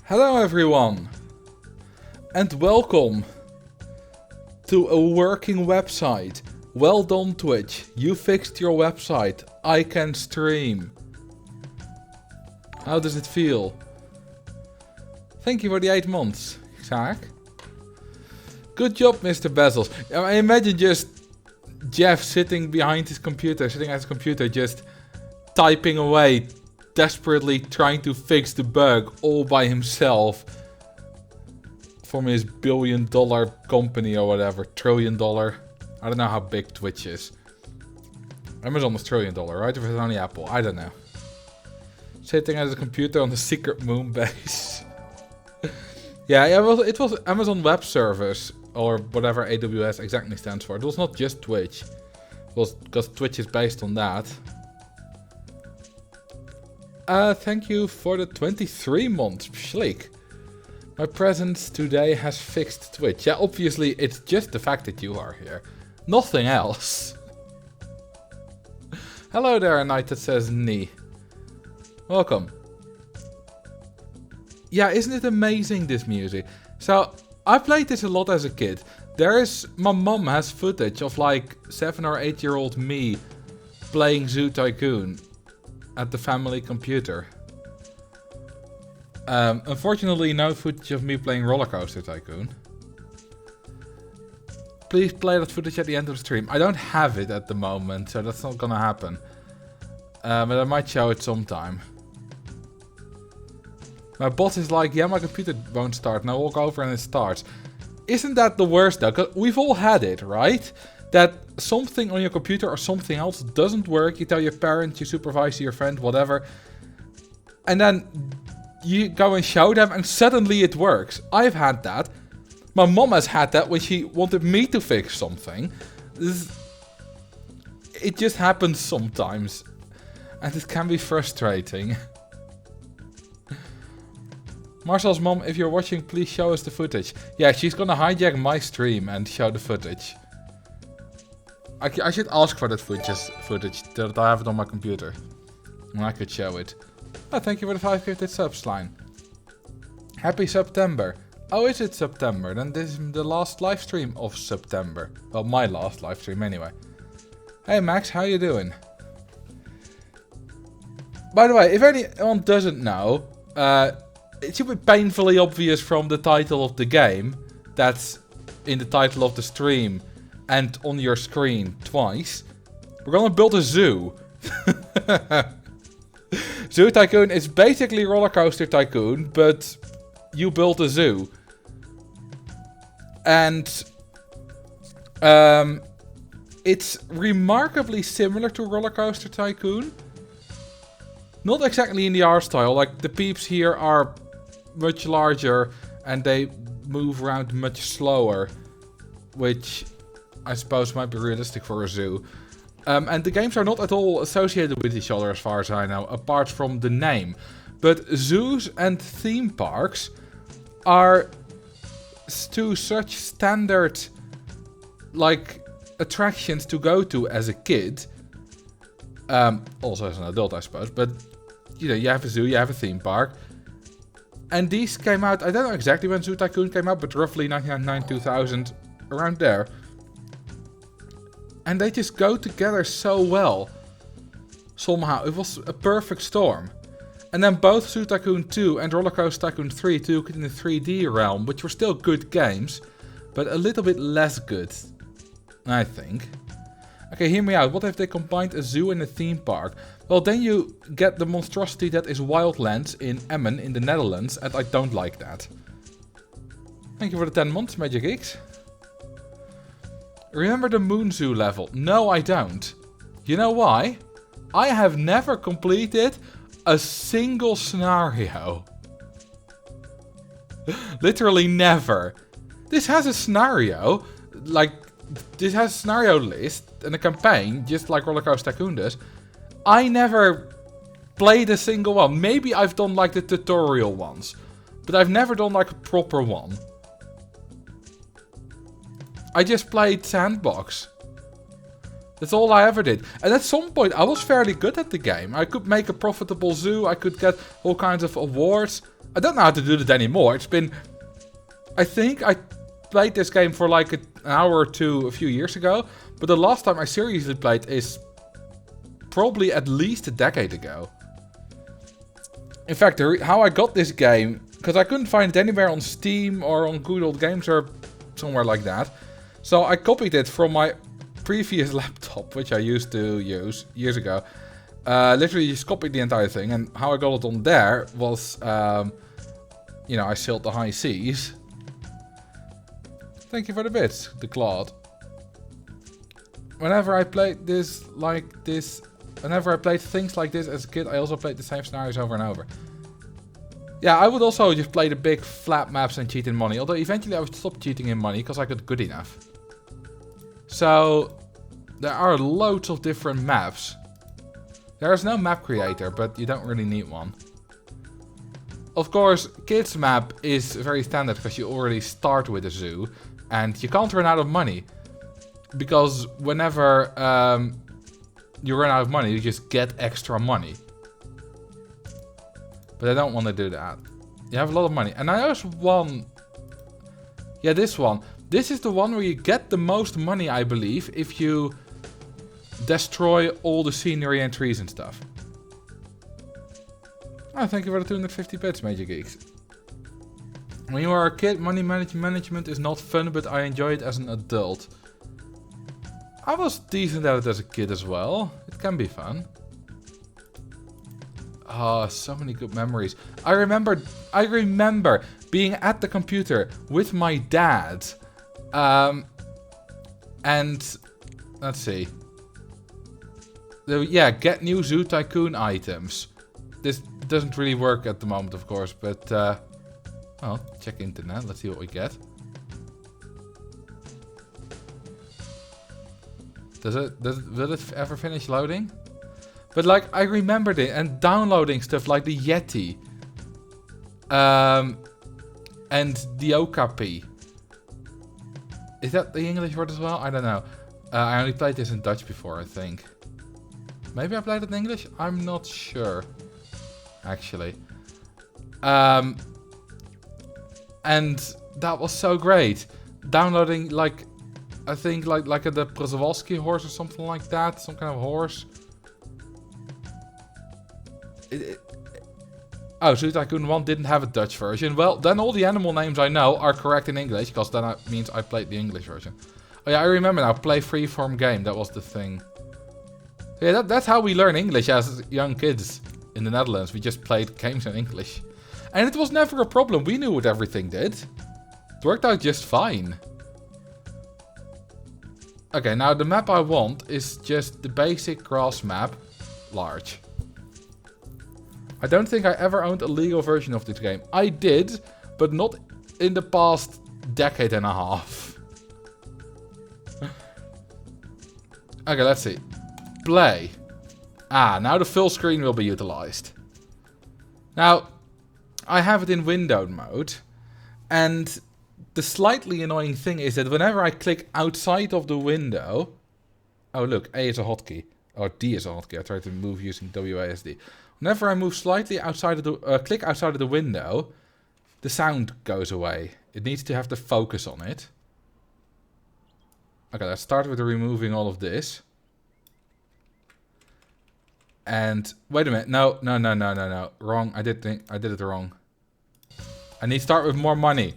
Hello everyone, and welcome to a working website. Well done Twitch, you fixed your website, I can stream. How does it feel? Thank you for the 8 months, Isaac. Good job Mr. Bezels. I imagine just Jeff sitting behind his computer, sitting at his computer just typing away, desperately trying to fix the bug all by himself from his $1 billion company or whatever, $1 trillion. I don't know how big Twitch is. Amazon is $1 trillion, right? Or is it only Apple? I don't know. Sitting at his computer on the secret moon base. yeah, it was Amazon Web Service or whatever AWS exactly stands for. It was not just Twitch. It was because Twitch is based on that. Thank you for the 23 months, Schlick. My presence today has fixed Twitch. Yeah, obviously it's just the fact that you are here. Nothing else. Hello there, a knight that says knee. Welcome. Yeah, isn't it amazing, this music? So, I played this a lot as a kid. My mom has footage of like 7 or 8 year old me playing Zoo Tycoon at the family computer. Unfortunately, no footage of me playing Roller Coaster Tycoon. Please play that footage at the end of the stream. I don't have it at the moment, so that's not gonna happen. But I might show it sometime. My boss is like, yeah, my computer won't start. And I walk over and it starts. Isn't that the worst though? 'Cause we've all had it, right? That something on your computer or something else doesn't work. You tell your parents, your supervisor, your friend, whatever. And then you go and show them and suddenly it works. I've had that. My mom has had that when she wanted me to fix something. It just happens sometimes. And it can be frustrating. Marcel's mom, if you're watching, please show us the footage. Yeah, she's gonna hijack my stream and show the footage. I should ask for that footage, that I have it on my computer. And I could show it. Oh, thank you for the 5 gifted subs line. Happy September. Oh, is it September? Then this is the last live stream of September. Well, my last live stream anyway. Hey Max, how you doing? By the way, if anyone doesn't know, it should be painfully obvious from the title of the game. That's in the title of the stream and on your screen twice. We're gonna build a zoo. Zoo Tycoon is basically Roller Coaster Tycoon, but you build a zoo. And it's remarkably similar to Roller Coaster Tycoon. Not exactly in the art style, like the peeps here are much larger and they move around much slower, which I suppose might be realistic for a zoo. And the games are not at all associated with each other as far as I know, apart from the name. But zoos and theme parks are two such standard like attractions to go to as a kid. Also as an adult I suppose, but you know, you have a zoo, you have a theme park. And these came out, I don't know exactly when Zoo Tycoon came out, but roughly 1999, 2000, around there. And they just go together so well. Somehow, it was a perfect storm. And then both Zoo Tycoon 2 and Roller Coaster Tycoon 3 took it in the 3D realm, which were still good games, but a little bit less good, I think. Okay, hear me out. What if they combined a zoo and a theme park? Well, then you get the monstrosity that is Wildlands in Emmen in the Netherlands, and I don't like that. Thank you for the 10 months, Magic Geeks. Remember the Moon Zoo level? No, I don't. You know why? I have never completed a single scenario. Literally never. This has a scenario, like, this has a scenario list and a campaign, just like Roller Coaster Tycoon does. I never played a single one. Maybe I've done like the tutorial ones, but I've never done like a proper one. I just played Sandbox. That's all I ever did. And at some point I was fairly good at the game. I could make a profitable zoo, I could get all kinds of awards. I don't know how to do that anymore. It's been... I think I played this game for like an hour or two a few years ago. But the last time I seriously played is probably at least a decade ago. In fact, how I got this game... Because I couldn't find it anywhere on Steam or on Good Old Games or somewhere like that. So I copied it from my previous laptop, which I used to use years ago. Literally just copied the entire thing. And how I got it on there was... you know, I sailed the high seas. Thank you for the bits, the Claude. Whenever I played this like this... Whenever I played things like this as a kid, I also played the same scenarios over and over. Yeah, I would also just play the big flat maps and cheat in money. Although eventually I would stop cheating in money because I got good enough. So, there are loads of different maps. There is no map creator, but you don't really need one. Of course, kids map is very standard because you already start with a zoo. And you can't run out of money. Because whenever you run out of money, you just get extra money. But I don't want to do that. You have a lot of money. And I also won... Yeah, this one. This is the one where you get the most money, I believe, if you destroy all the scenery and trees and stuff. Oh, thank you for the 250 bits, Major Geeks. When you are a kid, money management is not fun, but I enjoy it as an adult. I was decent at it as a kid as well. It can be fun. Oh, so many good memories. I remember being at the computer with my dad. And let's see. Yeah, get new Zoo Tycoon items. This doesn't really work at the moment, of course, but well, check internet. Let's see what we get. Will it ever finish loading? But like, I remembered it and downloading stuff like the Yeti. And the Okapi. Is that the English word as well? I don't know. I only played this in Dutch before, I think. Maybe I played it in English? I'm not sure. Actually. And that was so great. Downloading like... I think like the Przewalski horse or something like that. Some kind of horse. Oh, Zoo Tycoon 1 didn't have a Dutch version. Well, then all the animal names I know are correct in English. Because then that means I played the English version. Oh yeah, I remember now. Play freeform game. That was the thing. Yeah, that's how we learn English as young kids in the Netherlands. We just played games in English. And it was never a problem. We knew what everything did. It worked out just fine. Okay, now the map I want is just the basic grass map. Large. I don't think I ever owned a legal version of this game. I did, but not in the past decade and a half. Okay, let's see. Play. Ah, now the full screen will be utilized. Now, I have it in windowed mode. And the slightly annoying thing is that whenever I click outside of the window... Oh, look, A is a hotkey. Or D is a hotkey. I tried to move using WASD. Whenever I move slightly outside of the... click outside of the window, the sound goes away. It needs to have the focus on it. Okay, let's start with removing all of this. And... Wait a minute. No. Wrong. I did it wrong. I need to start with more money.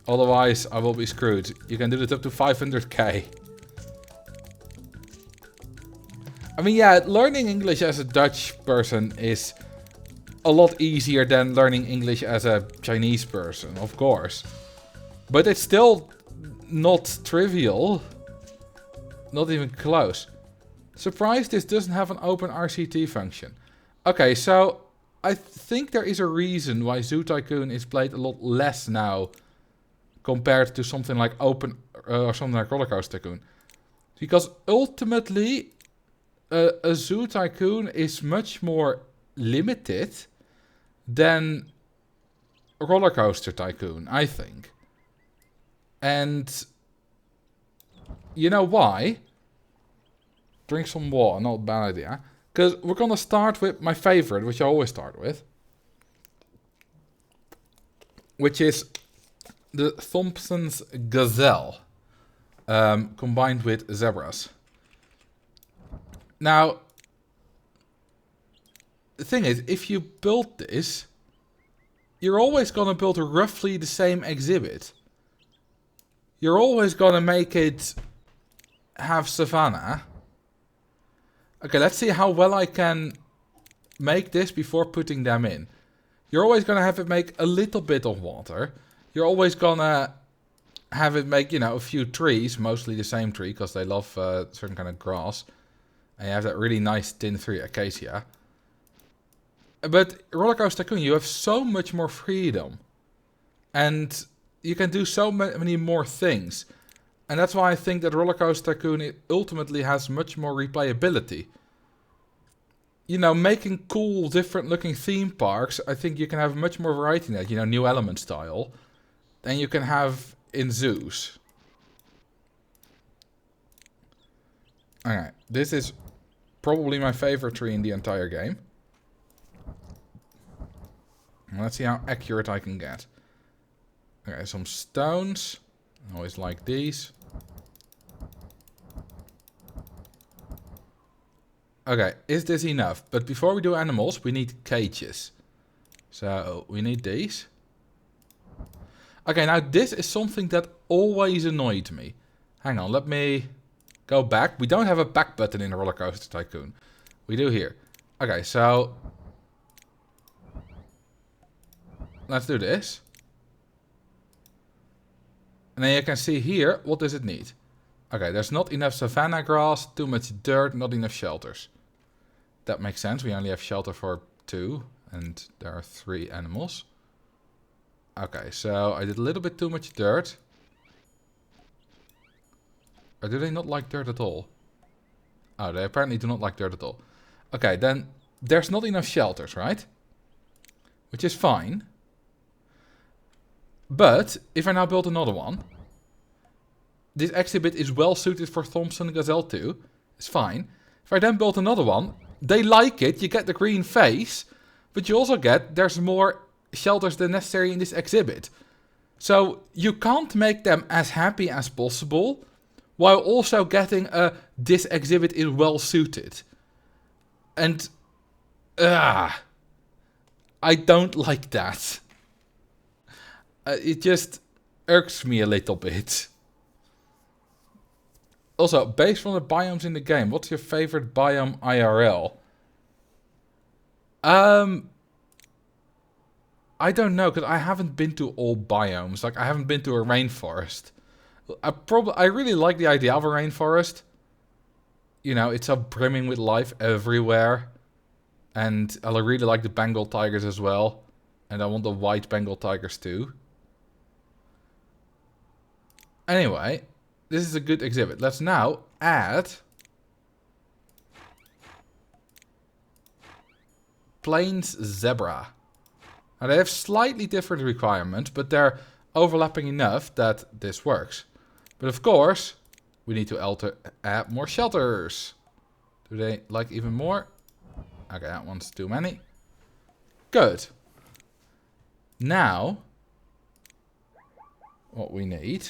Otherwise, I will be screwed. You can do it up to 500k. I mean, yeah, learning English as a Dutch person is a lot easier than learning English as a Chinese person, of course. But it's still not trivial. Not even close. Surprised this doesn't have an open RCT function. Okay, so I think there is a reason why Zoo Tycoon is played a lot less now compared to something like Open or something like Rollercoaster Tycoon. Because ultimately, a Zoo Tycoon is much more limited than Rollercoaster Tycoon, I think. And you know why? Drink some water, not a bad idea. Because we're going to start with my favorite, which I always start with. Which is the Thompson's Gazelle. Combined with zebras. Now, the thing is, if you build this, you're always going to build roughly the same exhibit. You're always going to make it have savanna. Okay, let's see how well I can make this before putting them in. You're always going to have it make a little bit of water. You're always going to have it make, you know, a few trees. Mostly the same tree, because they love certain kind of grass. And you have that really nice thin tree, acacia. But Rollercoaster Tycoon, you have so much more freedom. And you can do so many more things. And that's why I think that Rollercoaster Tycoon ultimately has much more replayability. You know, making cool, different looking theme parks, I think you can have much more variety in that. You know, new element style. Than you can have in zoos. Alright, this is probably my favorite tree in the entire game. Let's see how accurate I can get. Okay, some stones. I always like these. Okay, is this enough? But before we do animals, we need cages. So, we need these. Okay, now this is something that always annoyed me. Hang on, let me go back. We don't have a back button in Rollercoaster Tycoon. We do here. Okay, so let's do this. And then you can see here, what does it need? Okay, there's not enough savanna grass, too much dirt, not enough shelters. That makes sense. We only have shelter for 2, and there are 3 animals. Okay, so I did a little bit too much dirt. Or do they not like dirt at all? Oh, they apparently do not like dirt at all. Okay, then there's not enough shelters, right? Which is fine. But if I now build another one, this exhibit is well suited for Thompson Gazelle too. It's fine. If I then build another one, they like it. You get the green face, but you also get there's more shelters than necessary in this exhibit. So you can't make them as happy as possible while also getting this exhibit is well suited. And I don't like that. It just irks me a little bit. Also, based on the biomes in the game, what's your favorite biome IRL? I don't know, because I haven't been to all biomes. Like, I haven't been to a rainforest. I really like the idea of a rainforest. You know, it's so brimming with life everywhere. And I really like the Bengal tigers as well. And I want the white Bengal tigers too. Anyway, this is a good exhibit. Let's now add Plains Zebra. Now they have slightly different requirements, but they're overlapping enough that this works. But of course, we need to add more shelters. Do they like even more? Okay, that one's too many. Good. Now, what we need...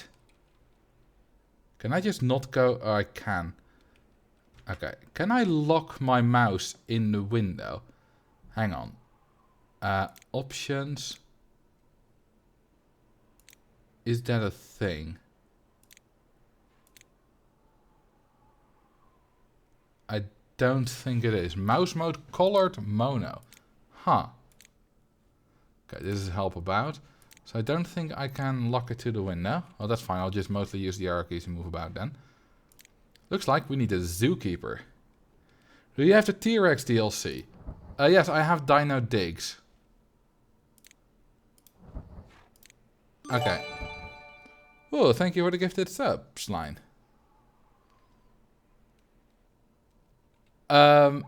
Can I just not go? Oh, I can. Okay. Can I lock my mouse in the window? Hang on. Options. Is that a thing? I don't think it is. Mouse mode colored mono. Huh. Okay, this is help about. So I don't think I can lock it to the window. Oh, that's fine. I'll just mostly use the arrow keys to move about then. Looks like we need a zookeeper. Do you have the T-Rex DLC? Yes, I have Dino Digs. Okay. Oh, thank you for the gifted sub, Slime. I'm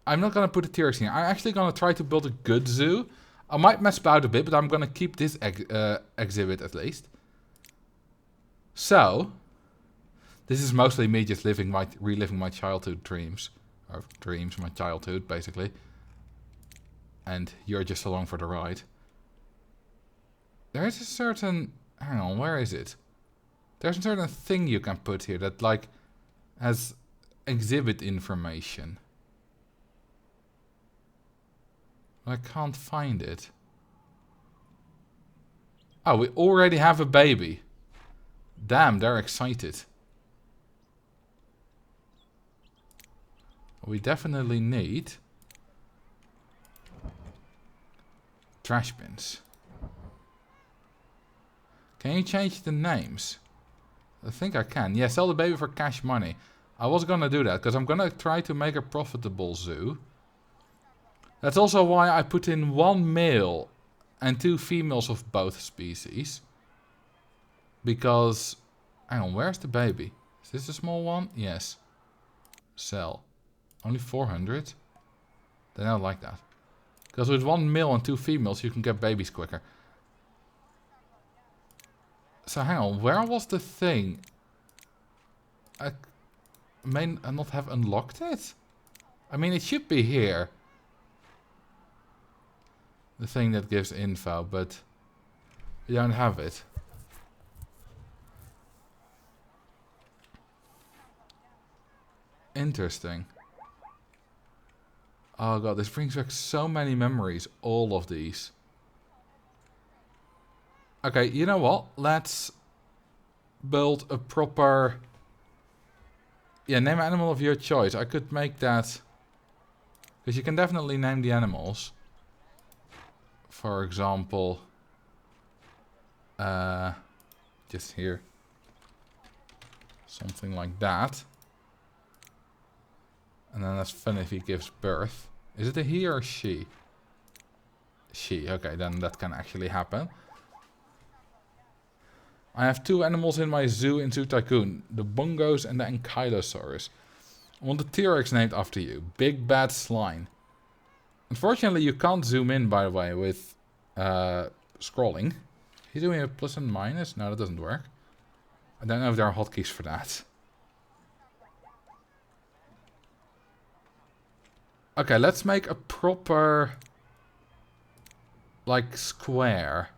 not gonna put a T-Rex in. I'm actually gonna try to build a good zoo. I might mess about a bit, but I'm gonna keep this exhibit at least. So, this is mostly me just reliving my childhood dreams. Or dreams, my childhood, basically. And you're just along for the ride. There is a certain... Hang on, where is it? There's a certain thing you can put here that, like, has exhibit information. I can't find it. Oh, we already have a baby. Damn, they're excited. We definitely need trash bins. Can you change the names? I think I can. Yeah, sell the baby for cash money. I was gonna do that because I'm gonna try to make a profitable zoo. That's also why I put in 1 male and 2 females of both species. Because, hang on, where's the baby? Is this a small one? Yes. Sell. Only 400? Then I don't like that. Because with 1 male and 2 females you can get babies quicker. So hang on, where was the thing? I may not have unlocked it? I mean, it should be here. The thing that gives info, but we don't have it. Interesting. Oh god, this brings back so many memories, all of these. Okay, you know what? Let's build a proper... Yeah, name an animal of your choice. I could make that... Because you can definitely name the animals. For example... just here. Something like that. And then that's fun if he gives birth. Is it a he or a she? She, okay, then that can actually happen. I have 2 animals in my zoo in Zoo Tycoon. The bongos and the ankylosaurus. I want the T-Rex named after you. Big Bad Slime. Unfortunately, you can't zoom in, by the way, with scrolling. He's doing a plus and minus? No, that doesn't work. I don't know if there are hotkeys for that. Okay, let's make a proper... like, square.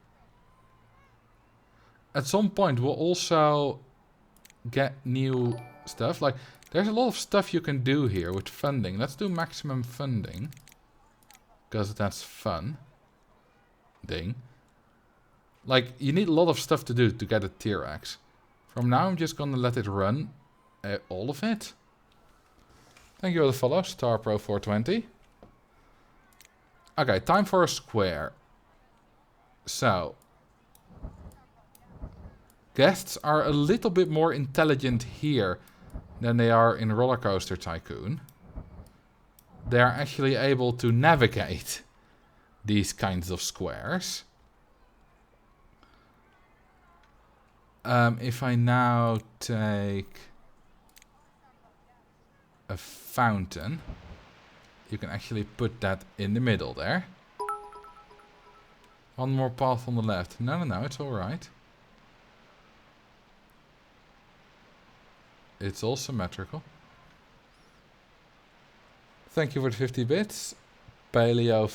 At some point we'll also get new stuff. Like, there's a lot of stuff you can do here with funding. Let's do maximum funding. Because that's fun. Ding. Like, you need a lot of stuff to do to get a T-Rex. From now I'm just gonna let it run. All of it. Thank you for the follow, StarPro420. Okay, time for a square. So... Guests are a little bit more intelligent here than they are in Roller Coaster Tycoon. They are actually able to navigate these kinds of squares. If I now take a fountain, you can actually put that in the middle there. One more path on the left. No, it's alright. It's all symmetrical. Thank you for the 50 bits. Paleo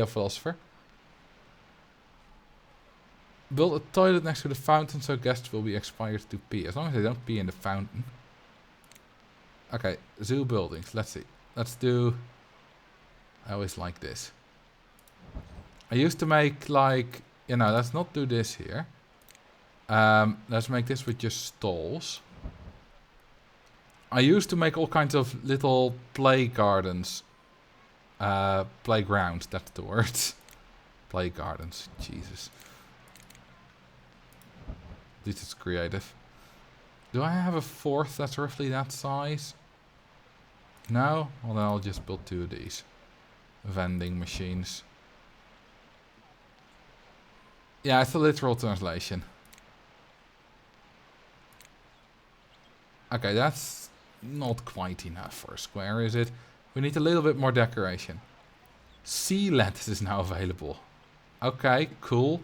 philosopher. Build a toilet next to the fountain so guests will be inspired to pee. As long as they don't pee in the fountain. Okay, zoo buildings. Let's see. Let's do... I always like this. I used to make like... You know, let's not do this here. Let's make this with just stalls. I used to make all kinds of little play gardens. Playgrounds, that's the word. Play gardens, Jesus. At least it's creative. Do I have a 4th that's roughly that size? No? Well then I'll just build 2 of these. Vending machines. Yeah, it's a literal translation. Okay, that's not quite enough for a square, is it? We need a little bit more decoration. Sea lettuce is now available. Okay, cool.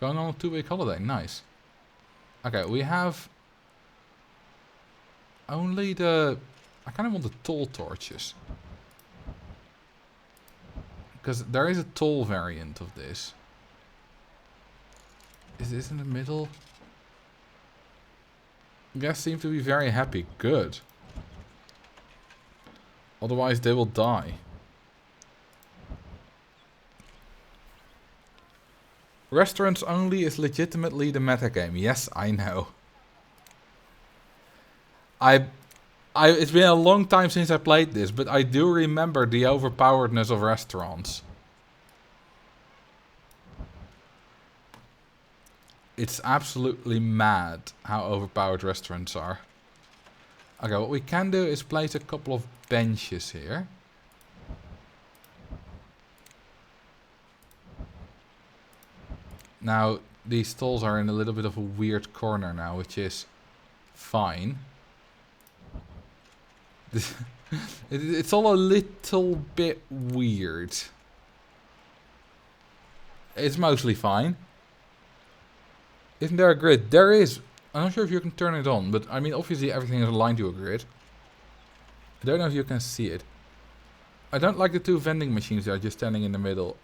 Going on a 2-week holiday, nice. Okay, we have only the... I kind of want the tall torches. Because there is a tall variant of this. Is this in the middle? Guests seem to be very happy. Good. Otherwise they will die. Restaurants only is legitimately the metagame. Yes, I know. It's been a long time since I played this, but I do remember the overpoweredness of restaurants. It's absolutely mad how overpowered restaurants are. Okay, what we can do is place a couple of benches here. Now, these stalls are in a little bit of a weird corner now, which is fine. It's all a little bit weird. It's mostly fine. Isn't there a grid? There is. I'm not sure if you can turn it on, but I mean, obviously everything is aligned to a grid. I don't know if you can see it. I don't like the two vending machines that are just standing in the middle.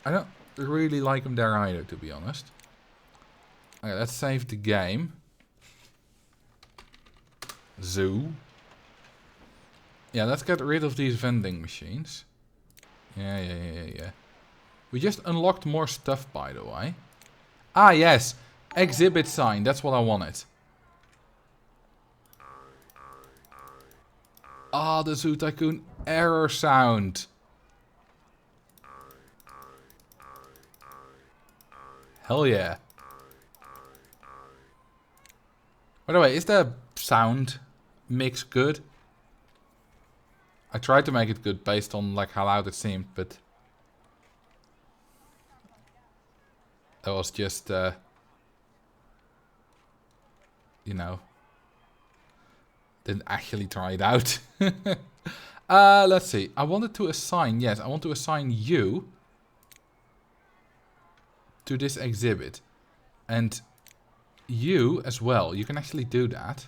I don't really like them there either, to be honest. Okay, let's save the game. Zoo. Yeah, let's get rid of these vending machines. Yeah. We just unlocked more stuff, by the way. Ah, yes. Exhibit sign. That's what I wanted. Ah, the Zoo Tycoon error sound. Hell yeah. By the way, is the sound mix good? I tried to make it good based on like how loud it seemed, but that was just you know, didn't actually try it out. Let's see. I wanted to assign, yes, I want to assign you to this exhibit. And you as well. You can actually do that.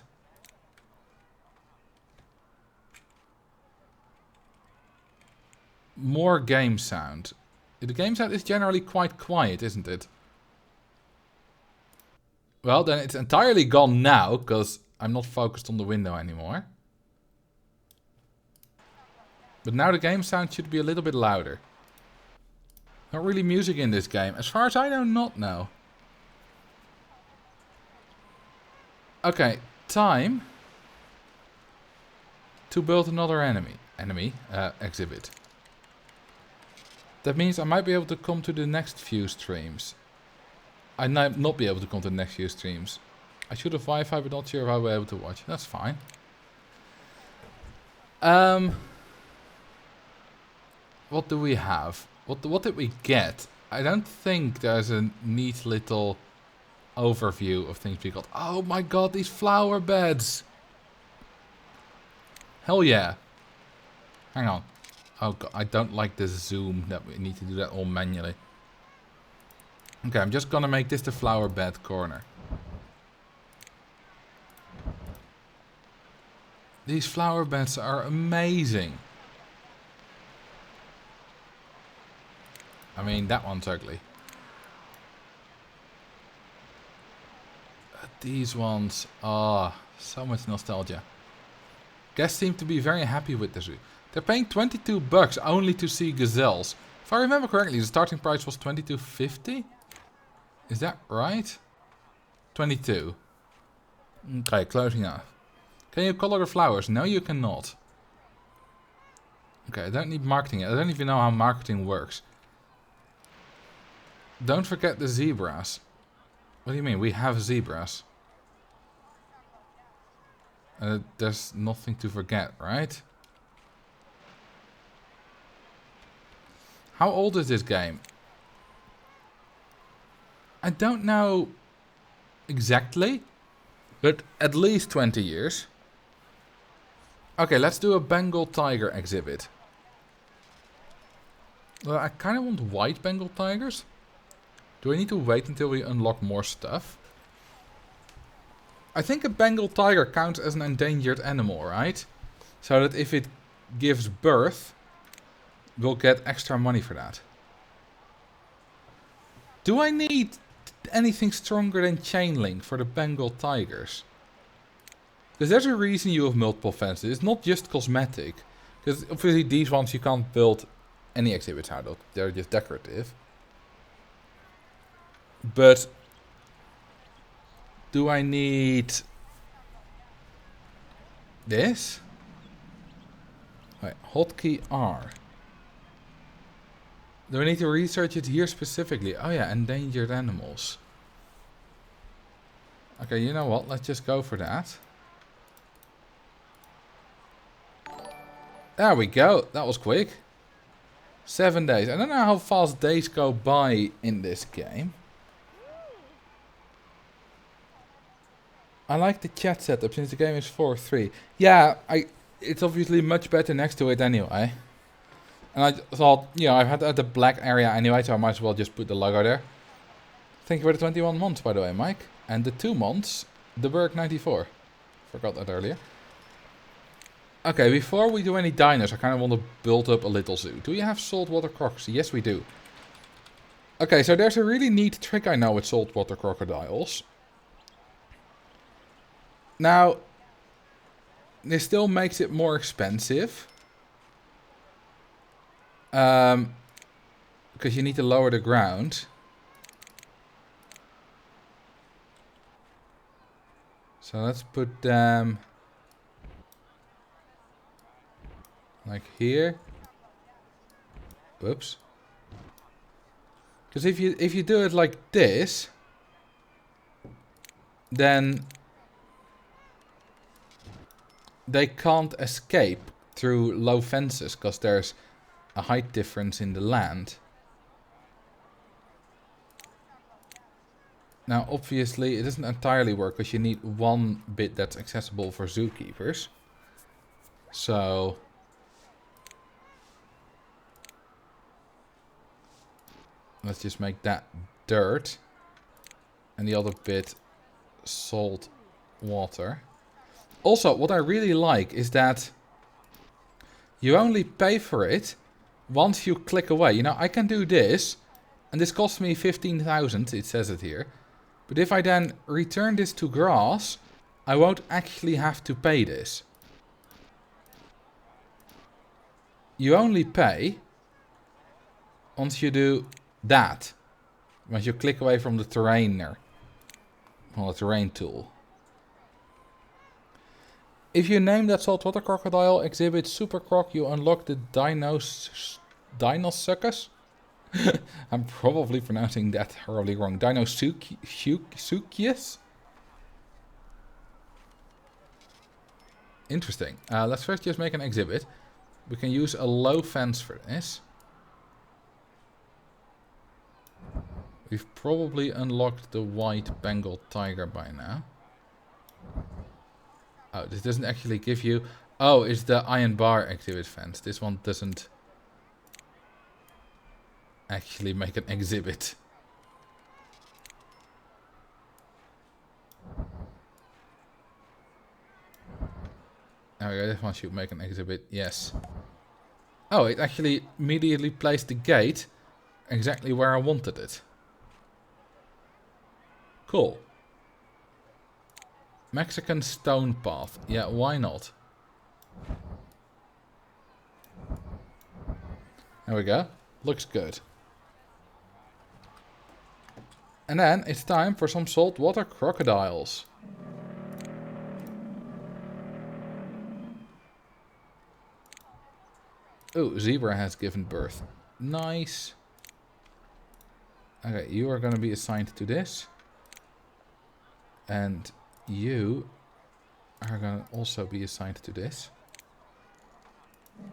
More game sound. The game sound is generally quite quiet, isn't it? Well, then it's entirely gone now, because I'm not focused on the window anymore. But now the game sound should be a little bit louder. Not really music in this game. As far as I know, not now. Okay, time to build another exhibit. That means I might be able to come to the next few streams. I might not be able to come to the next few streams. I should have Wi-Fi, but not sure if I'll be able to watch. That's fine. What do we have? What did we get? I don't think there's a neat little overview of things we got. Oh my god, these flower beds! Hell yeah. Hang on. Oh god, I don't like the zoom that we need to do that all manually. Okay, I'm just gonna make this the flower bed corner. These flower beds are amazing. I mean, that one's ugly. These ones, so much nostalgia. Guests seem to be very happy with the zoo. They're paying $22 only to see gazelles. If I remember correctly, the starting price was $22.50. Is that right? 22. Okay, close enough. Can you color the flowers? No, you cannot. Okay, I don't need marketing. I don't even know how marketing works. Don't forget the zebras. What do you mean? We have zebras. There's nothing to forget, right? How old is this game? I don't know exactly, but at least 20 years. Okay, let's do a Bengal tiger exhibit. Well, I kind of want white Bengal tigers. Do I need to wait until we unlock more stuff? I think a Bengal tiger counts as an endangered animal, right? So that if it gives birth, we'll get extra money for that. Do I need anything stronger than chain link for the Bengal tigers? Because there's a reason you have multiple fences. It's not just cosmetic. Because obviously these ones you can't build any exhibits out of. They're just decorative. But do I need this? Wait, hotkey R. Do I need to research it here specifically? Oh yeah, endangered animals. Okay, you know what? Let's just go for that. There we go. That was quick. 7 days. I don't know how fast days go by in this game. I like the chat setup since the game is 4-3. Yeah, it's obviously much better next to it anyway. And I thought, you know, I've had the black area anyway, so I might as well just put the logo there. Thank you for the 21 months, by the way, Mike. And the 2 months, the Berg 94. Forgot that earlier. Okay, before we do any dinos, I kind of want to build up a little zoo. Do you have saltwater crocs? Yes, we do. Okay, so there's a really neat trick I know with saltwater crocodiles. Now, this still makes it more expensive. Because you need to lower the ground. So let's put them like here. Whoops. Because if you do it like this, then they can't escape through low fences because there's a height difference in the land. Now obviously it doesn't entirely work because you need one bit that's accessible for zookeepers. So let's just make that dirt and the other bit salt water. Also, what I really like is that you only pay for it once you click away. You know, I can do this, and this costs me 15,000, it says it here. But if I then return this to grass, I won't actually have to pay this. You only pay once you do that. Once you click away from the terrainer, on the terrain tool. If you name that saltwater crocodile exhibit Super Croc, you unlock the Dinosuchus? I'm probably pronouncing that horribly wrong. Dinosuchus? Interesting. Let's first just make an exhibit. We can use a low fence for this. We've probably unlocked the white Bengal tiger by now. Oh, this doesn't actually give you... Oh, it's the iron bar exhibit fence. This one doesn't actually make an exhibit. There we go, this one should make an exhibit, yes. Oh, it actually immediately placed the gate exactly where I wanted it. Cool. Mexican stone path. Yeah, why not? There we go. Looks good. And then it's time for some saltwater crocodiles. Oh, zebra has given birth. Nice. Okay, you are going to be assigned to this. And you are going to also be assigned to this.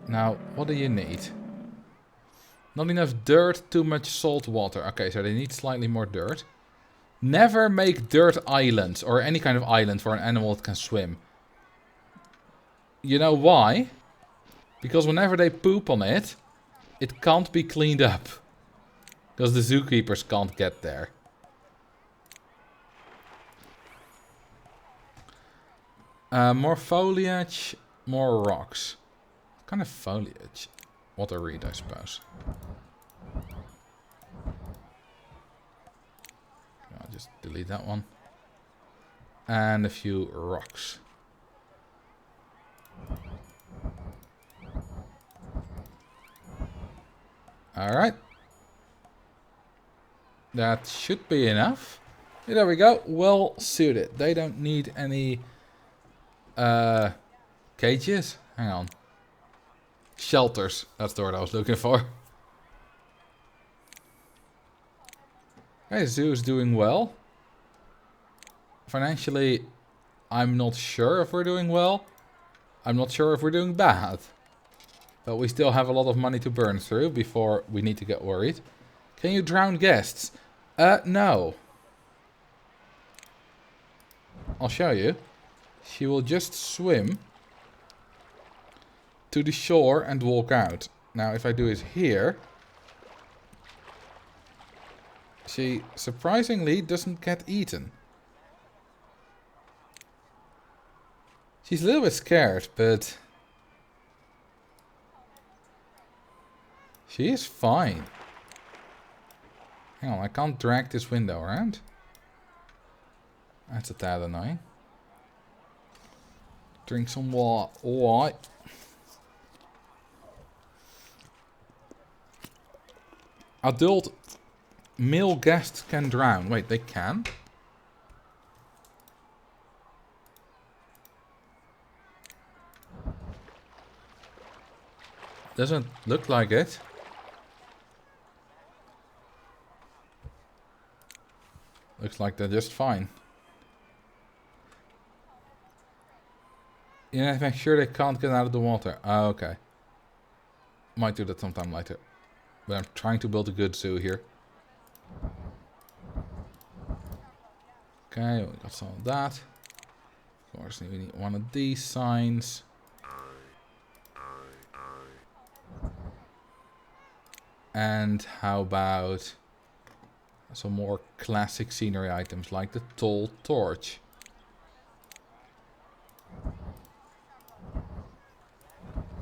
Now, what do you need? Not enough dirt, too much salt water. Okay, so they need slightly more dirt. Never make dirt islands or any kind of island for an animal that can swim. You know why? Because whenever they poop on it, it can't be cleaned up. Because the zookeepers can't get there. More foliage, more rocks. What kind of foliage? Water reed, I suppose. I'll just delete that one. And a few rocks. Alright. That should be enough. Yeah, there we go. Well suited. They don't need any cages. Hang on. Shelters. That's the word I was looking for. Okay, zoo is doing well. Financially, I'm not sure if we're doing well. I'm not sure if we're doing bad. But we still have a lot of money to burn through before we need to get worried. Can you drown guests? No. I'll show you. She will just swim to the shore and walk out. Now, if I do it here, she surprisingly doesn't get eaten. She's a little bit scared, but she is fine. Hang on, I can't drag this window around. That's a tad annoying. Drink some water. Alright. Adult male guests can drown. Wait, they can? Doesn't look like it. Looks like they're just fine. You have to make sure they can't get out of the water. Oh, okay. Might do that sometime later. But I'm trying to build a good zoo here. Okay, we got some of that. Of course, we need one of these signs. And how about some more classic scenery items like the tall torch?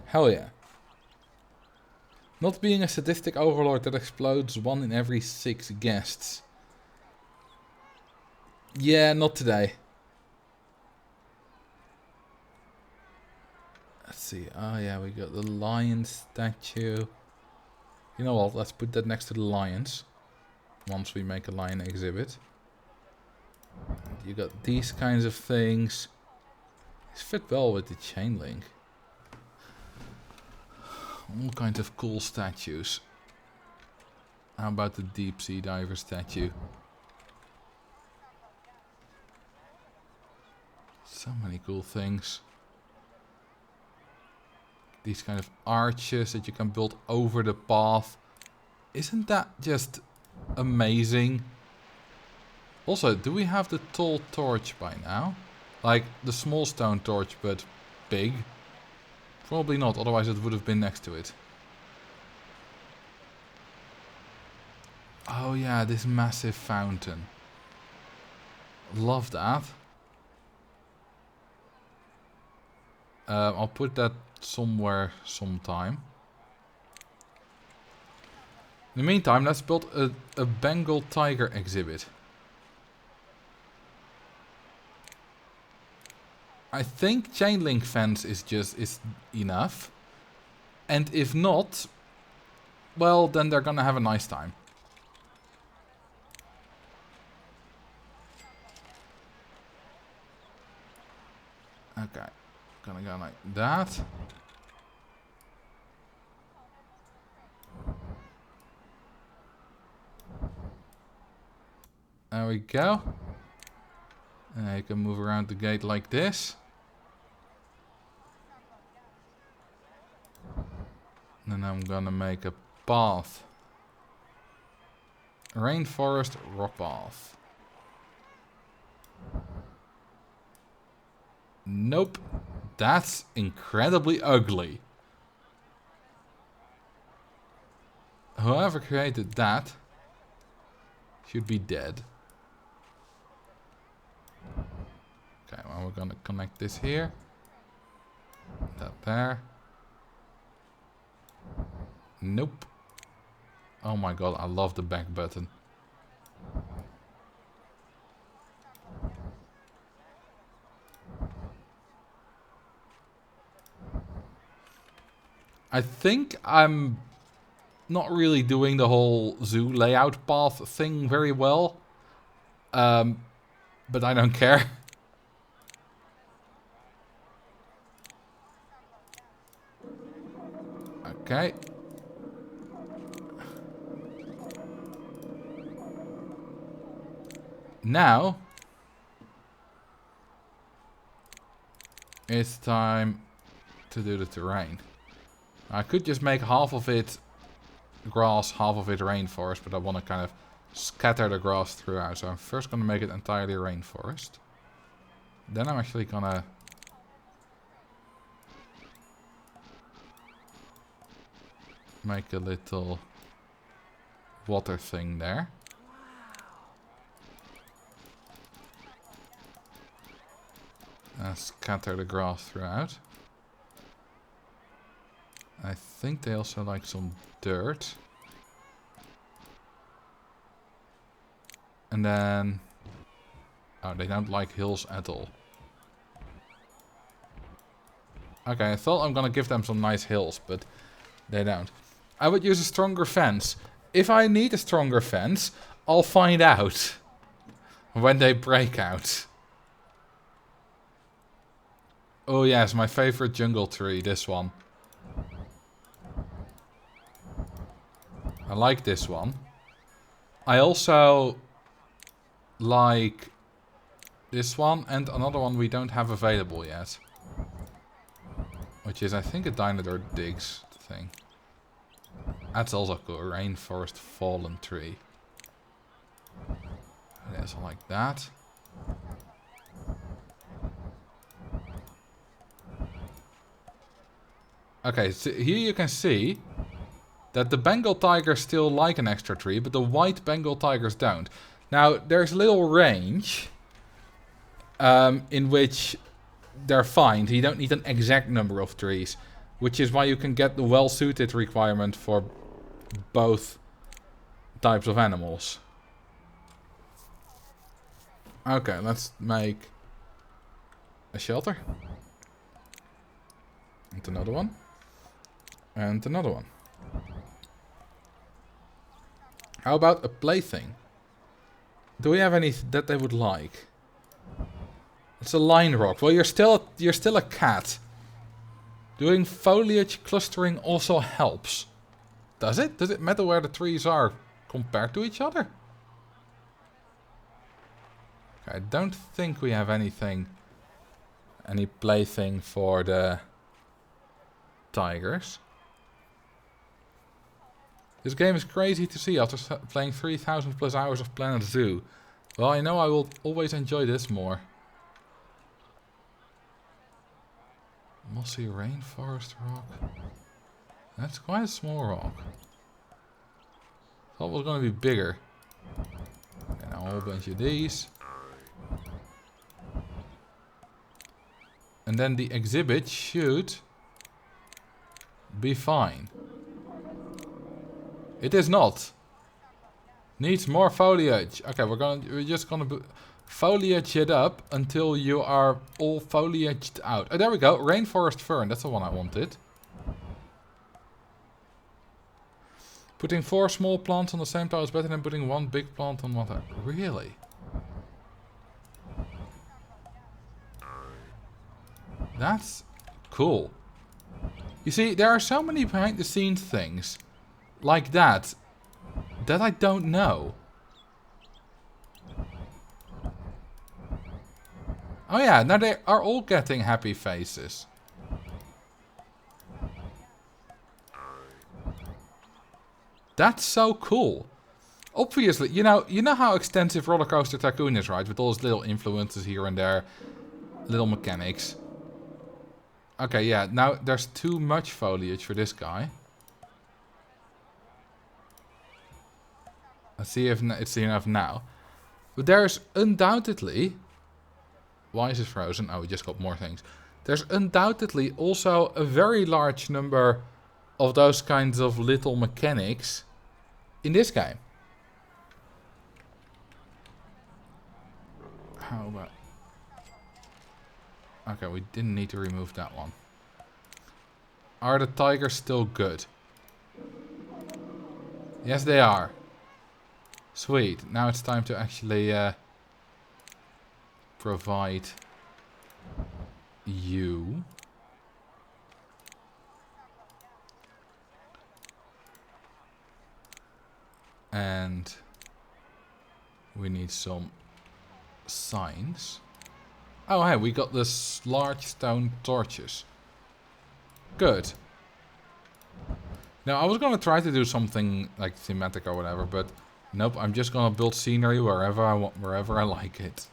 Hell yeah. Not being a sadistic overlord that explodes 1 in every 6 guests. Yeah, not today. Let's see. Oh yeah, we got the lion statue. You know what, let's put that next to the lions. Once we make a lion exhibit. You got these kinds of things. These fit well with the chain link. All kinds of cool statues. How about the deep sea diver statue? So many cool things. These kind of arches that you can build over the path. Isn't that just amazing? Also, do we have the tall torch by now? Like the small stone torch, but big? Probably not, otherwise it would have been next to it. Oh yeah, this massive fountain. Love that. I'll put that somewhere sometime. In the meantime, let's build a Bengal tiger exhibit. I think chain link fence is enough. And if not, well, then they're gonna have a nice time. Okay, gonna go like that. There we go. You can move around the gate like this. And then I'm gonna make a path. Rainforest rock path. Nope. That's incredibly ugly. Whoever created that should be dead. Okay, well, we're gonna connect this here. That there. Nope. Oh my god, I love the back button. I think I'm not really doing the whole zoo layout path thing very well. But I don't care. Okay. Now it's time to do the terrain. I could just make half of it grass, half of it rainforest, but I want to kind of scatter the grass throughout. So I'm first going to make it entirely rainforest. Then I'm actually going to make a little water thing there. And scatter the grass throughout. I think they also like some dirt. And then... oh, they don't like hills at all. Okay, I thought I'm gonna give them some nice hills, but they don't. I would use a stronger fence. If I need a stronger fence, I'll find out when they break out. Oh yes, my favorite jungle tree, this one. I like this one. I also like this one and another one we don't have available yet. Which is, I think, a dinosaur digs thing. That's also cool. Rainforest fallen tree. Yes, I like that. Okay, so here you can see that the Bengal tigers still like an extra tree, but the white Bengal tigers don't. Now, there's a little range in which they're fine. You don't need an exact number of trees, which is why you can get the well-suited requirement for both types of animals. Okay, let's make a shelter. And another one. And another one. How about a plaything? Do we have any that they would like? It's a line rock. Well, you're still a cat. Doing foliage clustering also helps. Does it? Does it matter where the trees are compared to each other? Okay, I don't think we have anything, any plaything for the tigers. This game is crazy to see after playing 3,000 plus hours of Planet Zoo. Well, I know I will always enjoy this more. Mossy rainforest rock. That's quite a small rock. Thought it was going to be bigger. And a whole bunch of these. And then the exhibit should be fine. It is not. Needs more foliage. Okay, we're just gonna foliage it up until you are all foliaged out. Oh, there we go. Rainforest fern. That's the one I wanted. Putting 4 small plants on the same tile is better than putting 1 big plant on one tile. Really? That's cool. You see, there are so many behind the scenes things like that I don't know. Oh yeah, now they are all getting happy faces. That's so cool. Obviously, you know how extensive Roller Coaster Tycoon is, right? With all those little influences here and there, little mechanics. Okay, yeah, now there's too much foliage for this guy. Let's see if it's enough now. But there's undoubtedly... Why is it frozen? Oh, we just got more things. There's undoubtedly also a very large number of those kinds of little mechanics in this game. How about... Okay, we didn't need to remove that one. Are the tigers still good? Yes, they are. Sweet. Now it's time to actually provide you. And we need some signs. Oh, hey, we got this large stone torches. Good. Now, I was gonna try to do something like thematic or whatever, but nope, I'm just gonna build scenery wherever I want, wherever I like it.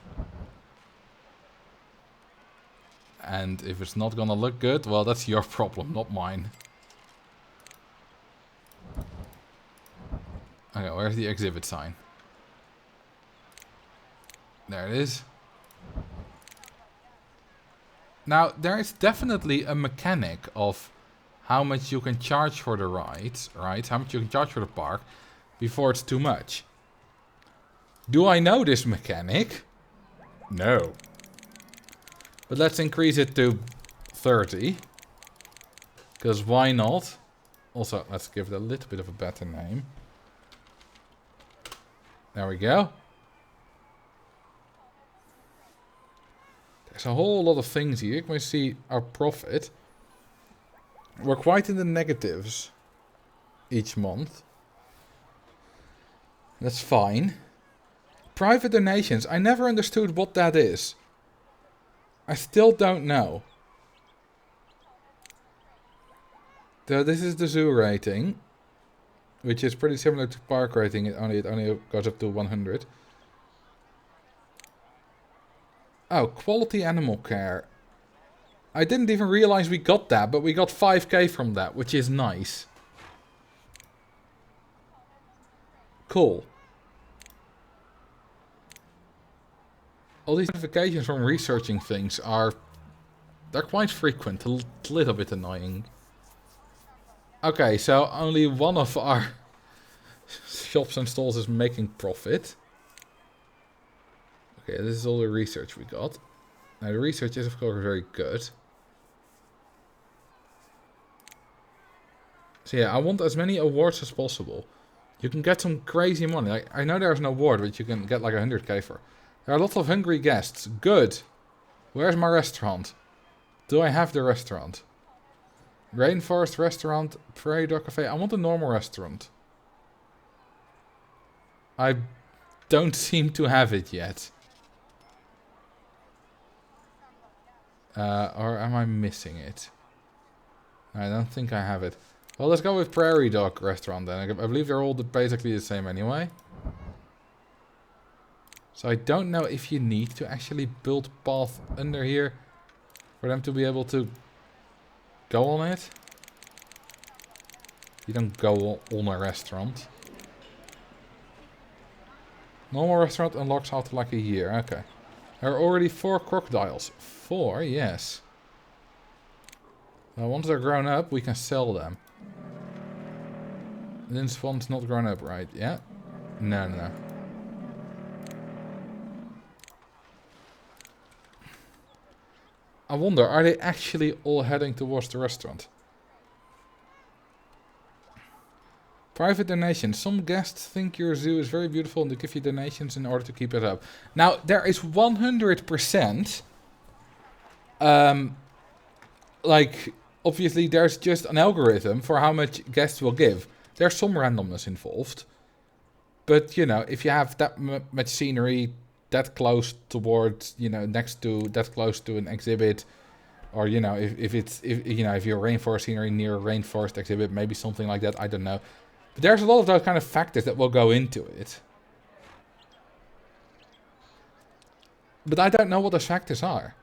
And if it's not gonna look good, well, that's your problem, not mine. Okay, where's the exhibit sign? There it is. Now, there is definitely a mechanic of how much you can charge for the rides, right? How much you can charge for the park before it's too much. Do I know this mechanic? No. But let's increase it to 30. Because why not? Also, let's give it a little bit of a better name. There we go. There's a whole lot of things here. You can see our profit. We're quite in the negatives each month. That's fine. Private donations. I never understood what that is. I still don't know. So this is the zoo rating, which is pretty similar to park rating. It only goes up to 100. Oh, quality animal care. I didn't even realize we got that, but we got 5k from that, which is nice. Cool. All these notifications from researching things they're quite frequent, a little bit annoying. Okay, so only one of our shops and stalls is making profit. Okay, this is all the research we got. Now the research is of course very good. So yeah, I want as many awards as possible. You can get some crazy money. Like, I know there's an award which you can get like 100k for. There are lots of hungry guests. Good. Where's my restaurant? Do I have the restaurant? Rainforest restaurant, Prairie Dog Cafe. I want a normal restaurant. I don't seem to have it yet. Or am I missing it? I don't think I have it. Well, let's go with Prairie Dog Restaurant then. I believe they're all basically the same anyway. So I don't know if you need to actually build path under here for them to be able to go on it. You don't go on a restaurant. Normal restaurant unlocks after like a year. Okay. There are already 4 crocodiles. 4, yes. Now once they're grown up, we can sell them. This one's not grown up, right? Yeah? No. I wonder, are they actually all heading towards the restaurant? Private donations. Some guests think your zoo is very beautiful and they give you donations in order to keep it up. Now, there is 100%... like, obviously there's just an algorithm for how much guests will give. There's some randomness involved. But, you know, if you have that much scenery that close towards, you know, next to, that close to an exhibit, or, you know, if you're rainforest scenery near a rainforest exhibit, maybe something like that, I don't know. But there's a lot of those kind of factors that will go into it. But I don't know what those factors are.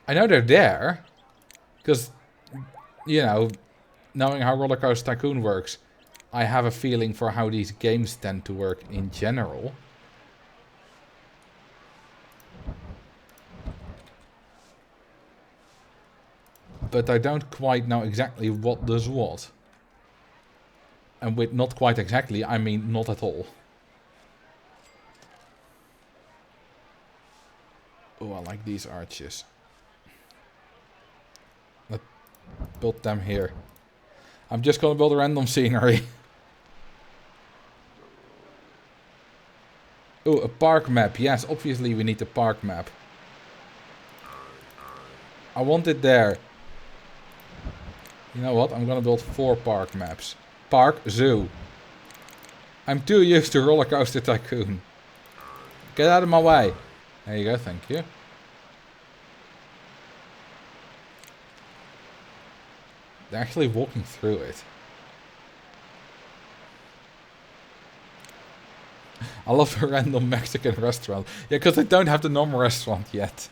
I know they're there, because, you know, knowing how Roller Coaster Tycoon works, I have a feeling for how these games tend to work in general. but I don't quite know exactly what does what. And with not quite exactly, I mean not at all. Oh, I like these arches. Let's build them here. I'm just gonna build a random scenery. Oh, a park map. Yes, obviously we need a park map. I want it there. You know what? I'm gonna build 4 park maps. Park, zoo. I'm too used to Roller Coaster Tycoon. Get out of my way. There you go, thank you. They're actually walking through it. I love the random Mexican restaurant. Yeah, because I don't have the normal restaurant yet.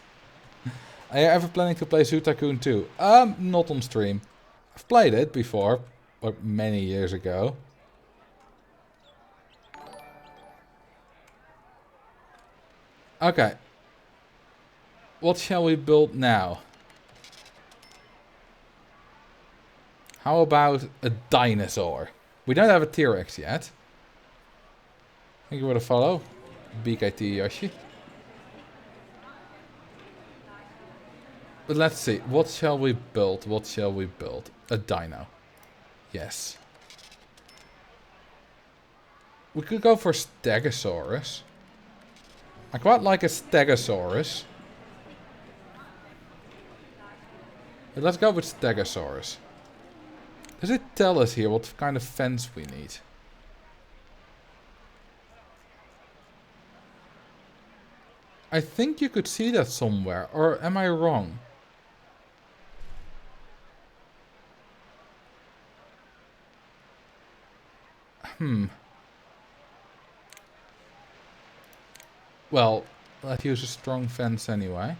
Are you ever planning to play Zoo Tycoon 2? Not on stream. I've played it before, but many years ago. Okay. What shall we build now? How about a dinosaur? We don't have a T-Rex yet. Thank you for the follow. BKT Yoshi. But let's see. What shall we build? What shall we build? A dino. Yes. We could go for Stegosaurus. I quite like a Stegosaurus. But let's go with Stegosaurus. Does it tell us here what kind of fence we need? I think you could see that somewhere, or am I wrong? Well, let's use a strong fence anyway.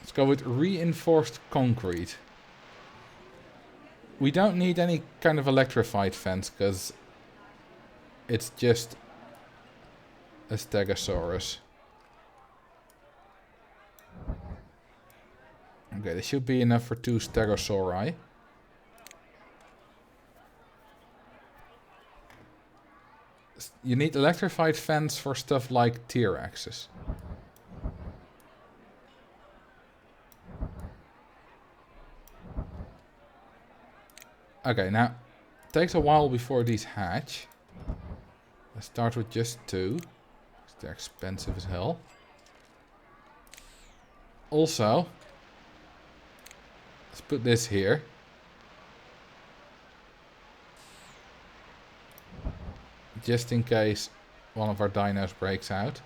Let's go with reinforced concrete. We don't need any kind of electrified fence, because it's just a Stegosaurus. Okay, this should be enough for 2 Stegosauri. You need electrified fence for stuff like T-Rexes. Okay, now, it takes a while before these hatch. Let's start with just 2. They're expensive as hell. Also, let's put this here. Just in case one of our dinos breaks out.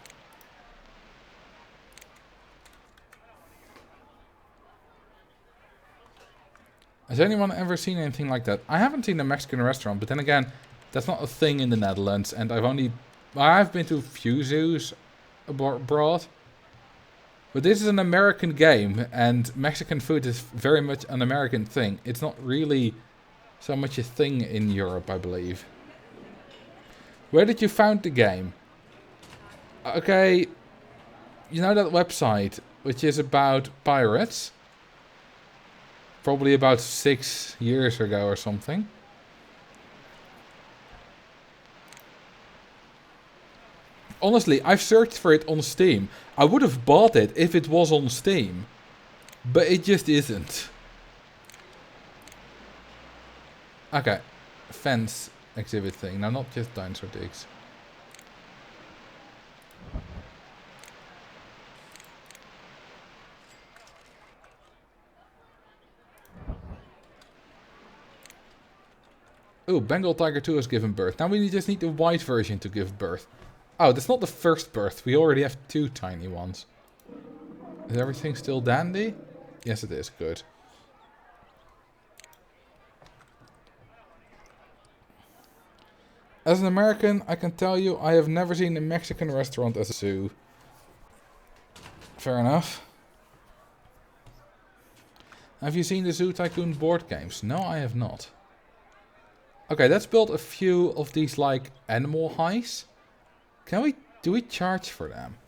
Has anyone ever seen anything like that? I haven't seen a Mexican restaurant, but then again, that's not a thing in the Netherlands, and I've been to a few zoos abroad. But this is an American game, and Mexican food is very much an American thing. It's not really so much a thing in Europe, I believe. Where did you find the game? Okay, you know that website, which is about pirates? Probably about 6 years ago or something. Honestly, I've searched for it on Steam. I would have bought it if it was on Steam. But it just isn't. Okay. Fence exhibit thing. Now, not just dinosaur digs. Oh, Bengal Tiger 2 has given birth. Now we just need the white version to give birth. Oh, that's not the first birth. We already have 2 tiny ones. Is everything still dandy? Yes, it is. Good. As an American, I can tell you I have never seen a Mexican restaurant as a zoo. Fair enough. Have you seen the Zoo Tycoon board games? No, I have not. Okay, let's build a few of these, like, animal highs. Do we charge for them?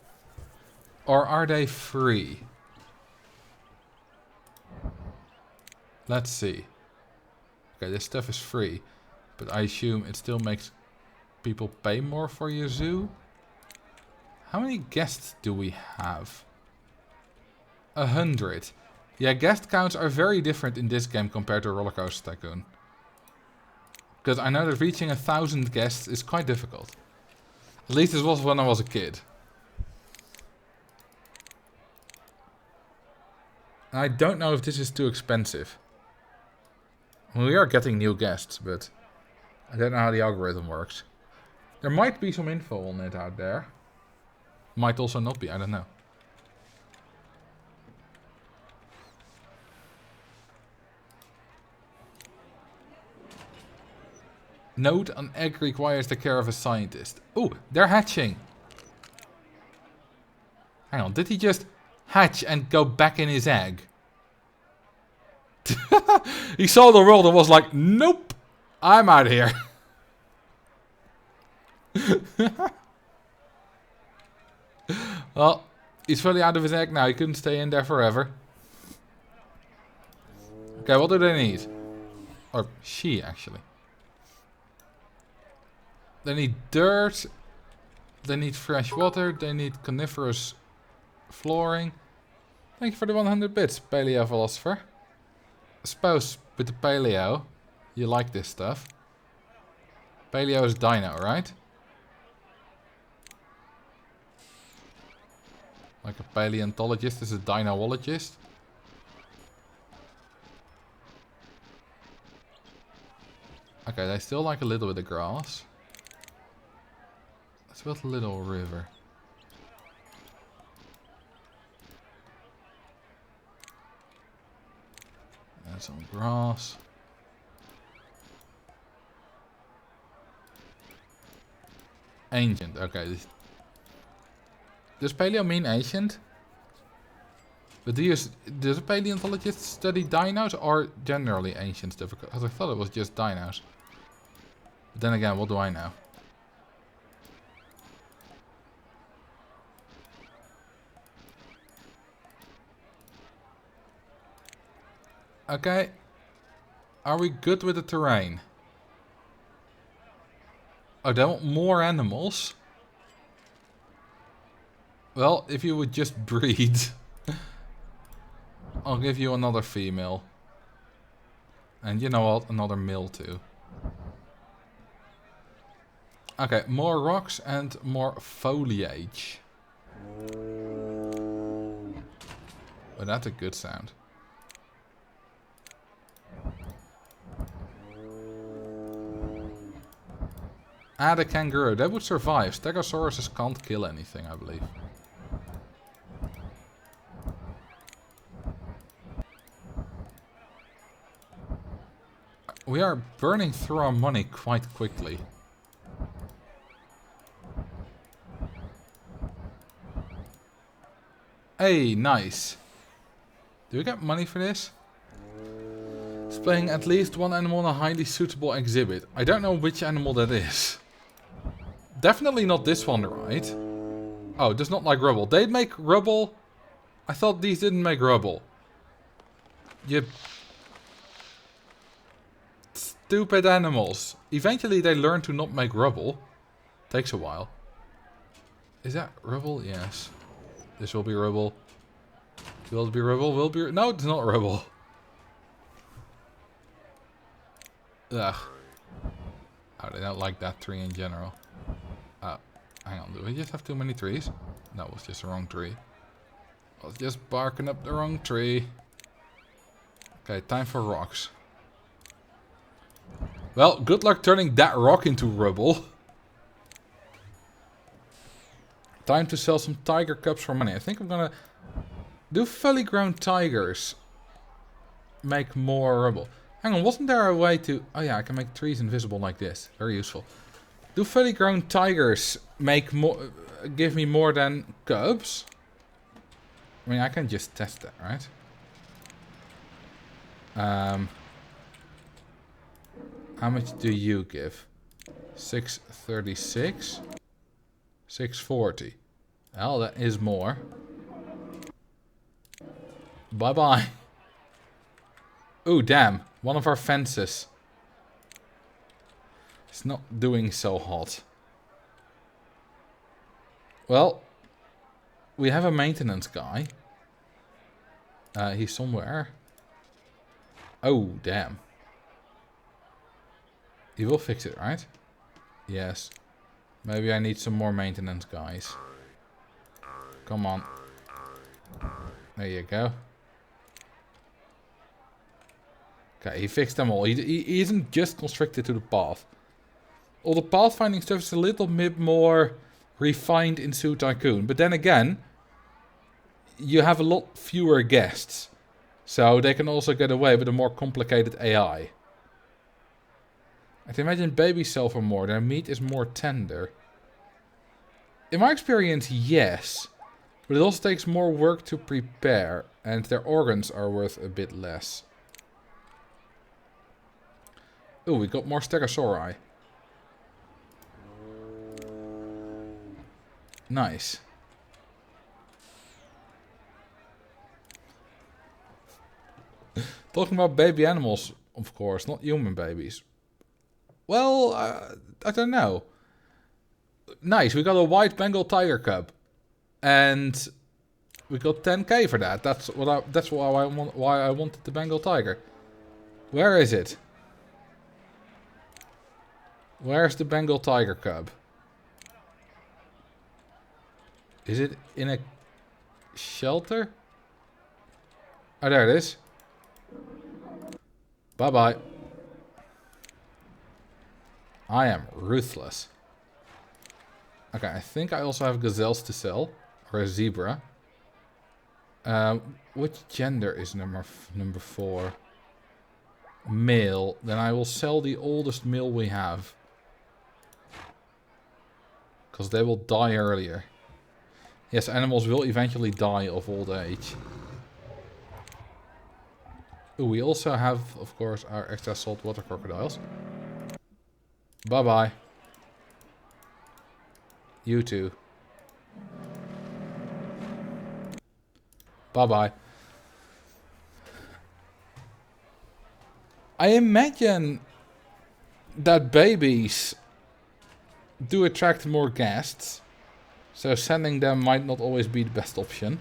Or are they free? Let's see. Okay, this stuff is free. But I assume it still makes people pay more for your zoo. How many guests do we have? 100. Yeah, guest counts are very different in this game compared to Roller Coaster Tycoon. Because I know that reaching 1,000 guests is quite difficult. At least it was when I was a kid. And I don't know if this is too expensive. We are getting new guests, but I don't know how the algorithm works. There might be some info on it out there. Might also not be, I don't know. Note, an egg requires the care of a scientist. Oh, they're hatching. Hang on, did he just hatch and go back in his egg? He saw the world and was like, nope, I'm out here. Well, he's fully out of his egg now. He couldn't stay in there forever. Okay, what do they need? Or she, actually. They need dirt. They need fresh water. They need coniferous flooring. Thank you for the 100 bits, Paleo Philosopher. I suppose with the Paleo, you like this stuff. Paleo is dino, right? Like a paleontologist is a dinologist. Okay, they still like a little bit of grass. Let's build a little river. And some grass. Ancient, okay. Does paleo mean ancient? But does a paleontologist study dinos or generally ancient stuff? Because I thought it was just dinos. But then again, what do I know? Okay. Are we good with the terrain? Oh, they want more animals? Well, if you would just breed, I'll give you another female. And you know what? Another male too. Okay, more rocks and more foliage. Oh, that's a good sound. Add a kangaroo. That would survive. Stegosauruses can't kill anything, I believe. We are burning through our money quite quickly. Hey, nice. Do we get money for this? Displaying at least one animal in a highly suitable exhibit. I don't know which animal that is. Definitely not this one, right? Oh, does not like rubble. They make rubble? I thought these didn't make rubble. You stupid animals. Eventually they learn to not make rubble. Takes a while. Is that rubble? Yes. This will be rubble. Will it be rubble? Will it be... No, it's not rubble. Ugh. Oh, they don't like that tree in general. Hang on, do we just have too many trees? No, it was just the wrong tree. I was just barking up the wrong tree. Okay, time for rocks. Well, good luck turning that rock into rubble. Time to sell some tiger cubs for money. I think I'm gonna... Do fully grown tigers make more rubble? Hang on, wasn't there a way to... Oh yeah, I can make trees invisible like this. Very useful. Do fully grown tigers make more... give me more than cubs? I mean, I can just test that, right? How much do you give? 636? 640. Well, that is more. Bye-bye. Oh, damn. One of our fences. It's not doing so hot. Well, we have a maintenance guy. He's somewhere. Oh, damn. He will fix it, right? Yes. Maybe I need some more maintenance guys. Come on. There you go. Okay, he fixed them all. He isn't just constricted to the path. All the pathfinding stuff is a little bit more refined in Zoo Tycoon. But then again, you have a lot fewer guests. So they can also get away with a more complicated AI. I can imagine babies suffer more. Their meat is more tender. In my experience, yes. But it also takes more work to prepare. And their organs are worth a bit less. Oh, we got more Stegosauri. Nice. Talking about baby animals, of course, not human babies. Well, I don't know. Nice, we got a white Bengal tiger cub. And we got 10k for that. That's why I wanted the Bengal tiger. Where is it? Where's the Bengal tiger cub? Is it in a shelter? Oh, there it is. Bye-bye. I am ruthless. Okay, I think I also have gazelles to sell. Or a zebra. Which gender is number 4? Male. Then I will sell the oldest male we have. Because they will die earlier. Yes, animals will eventually die of old age. Ooh, we also have, of course, our extra saltwater crocodiles. Bye-bye. You too. Bye-bye. I imagine that babies do attract more guests. So sending them might not always be the best option.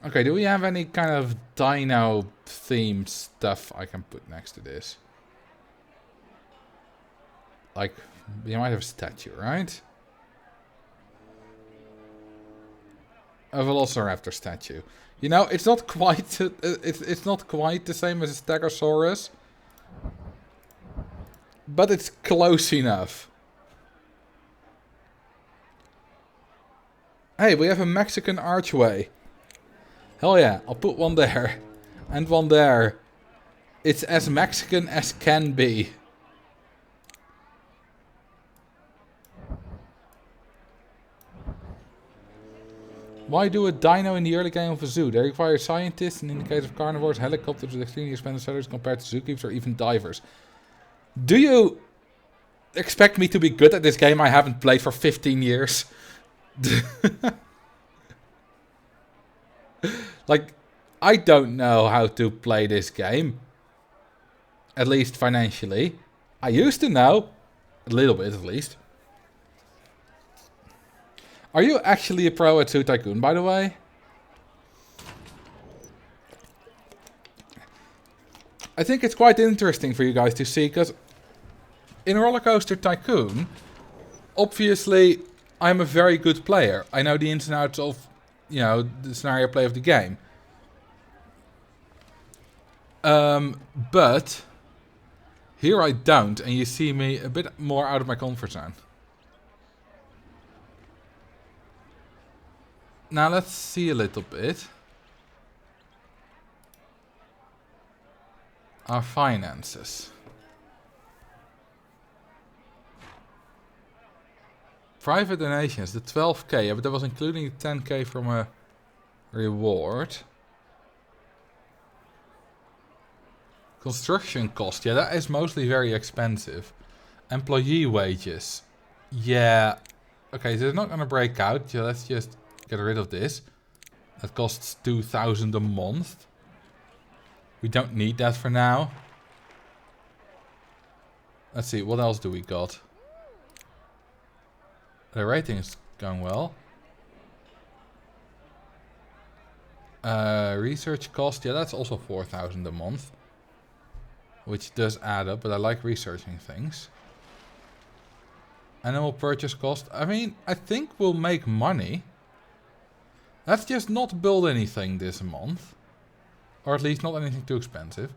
Okay, do we have any kind of dino themed stuff I can put next to this? Like, you might have a statue, right? A Velociraptor statue. You know, it's not quite it's not quite the same as a Stegosaurus, but it's close enough. Hey, we have a Mexican archway. Hell yeah, I'll put one there. And one there. It's as Mexican as can be. Why do a dino in the early game of a zoo? They require scientists, and in the case of carnivores, helicopters with extremely expensive salaries compared to zookeepers or even divers. Do you expect me to be good at this game I haven't played for 15 years? Like, I don't know how to play this game. At least financially. I used to know. A little bit, at least. Are you actually a pro at Zoo Tycoon, by the way? I think it's quite interesting for you guys to see, because in Roller Coaster Tycoon, obviously, I'm a very good player. I know the ins and outs of, you know, the scenario play of the game. But here I don't, and you see me a bit more out of my comfort zone. Now let's see a little bit. Our finances. Private donations, the 12k, yeah, but that was including the 10k from a reward. Construction cost, yeah, that is mostly very expensive. Employee wages. Yeah. Okay, so they're not gonna break out, so let's just get rid of this. That costs 2,000 a month. We don't need that for now. Let's see, what else do we got? The rating is going well. Research cost, yeah, that's also 4,000 a month. Which does add up, but I like researching things. Animal purchase cost, I mean, I think we'll make money. Let's just not build anything this month. Or at least not anything too expensive.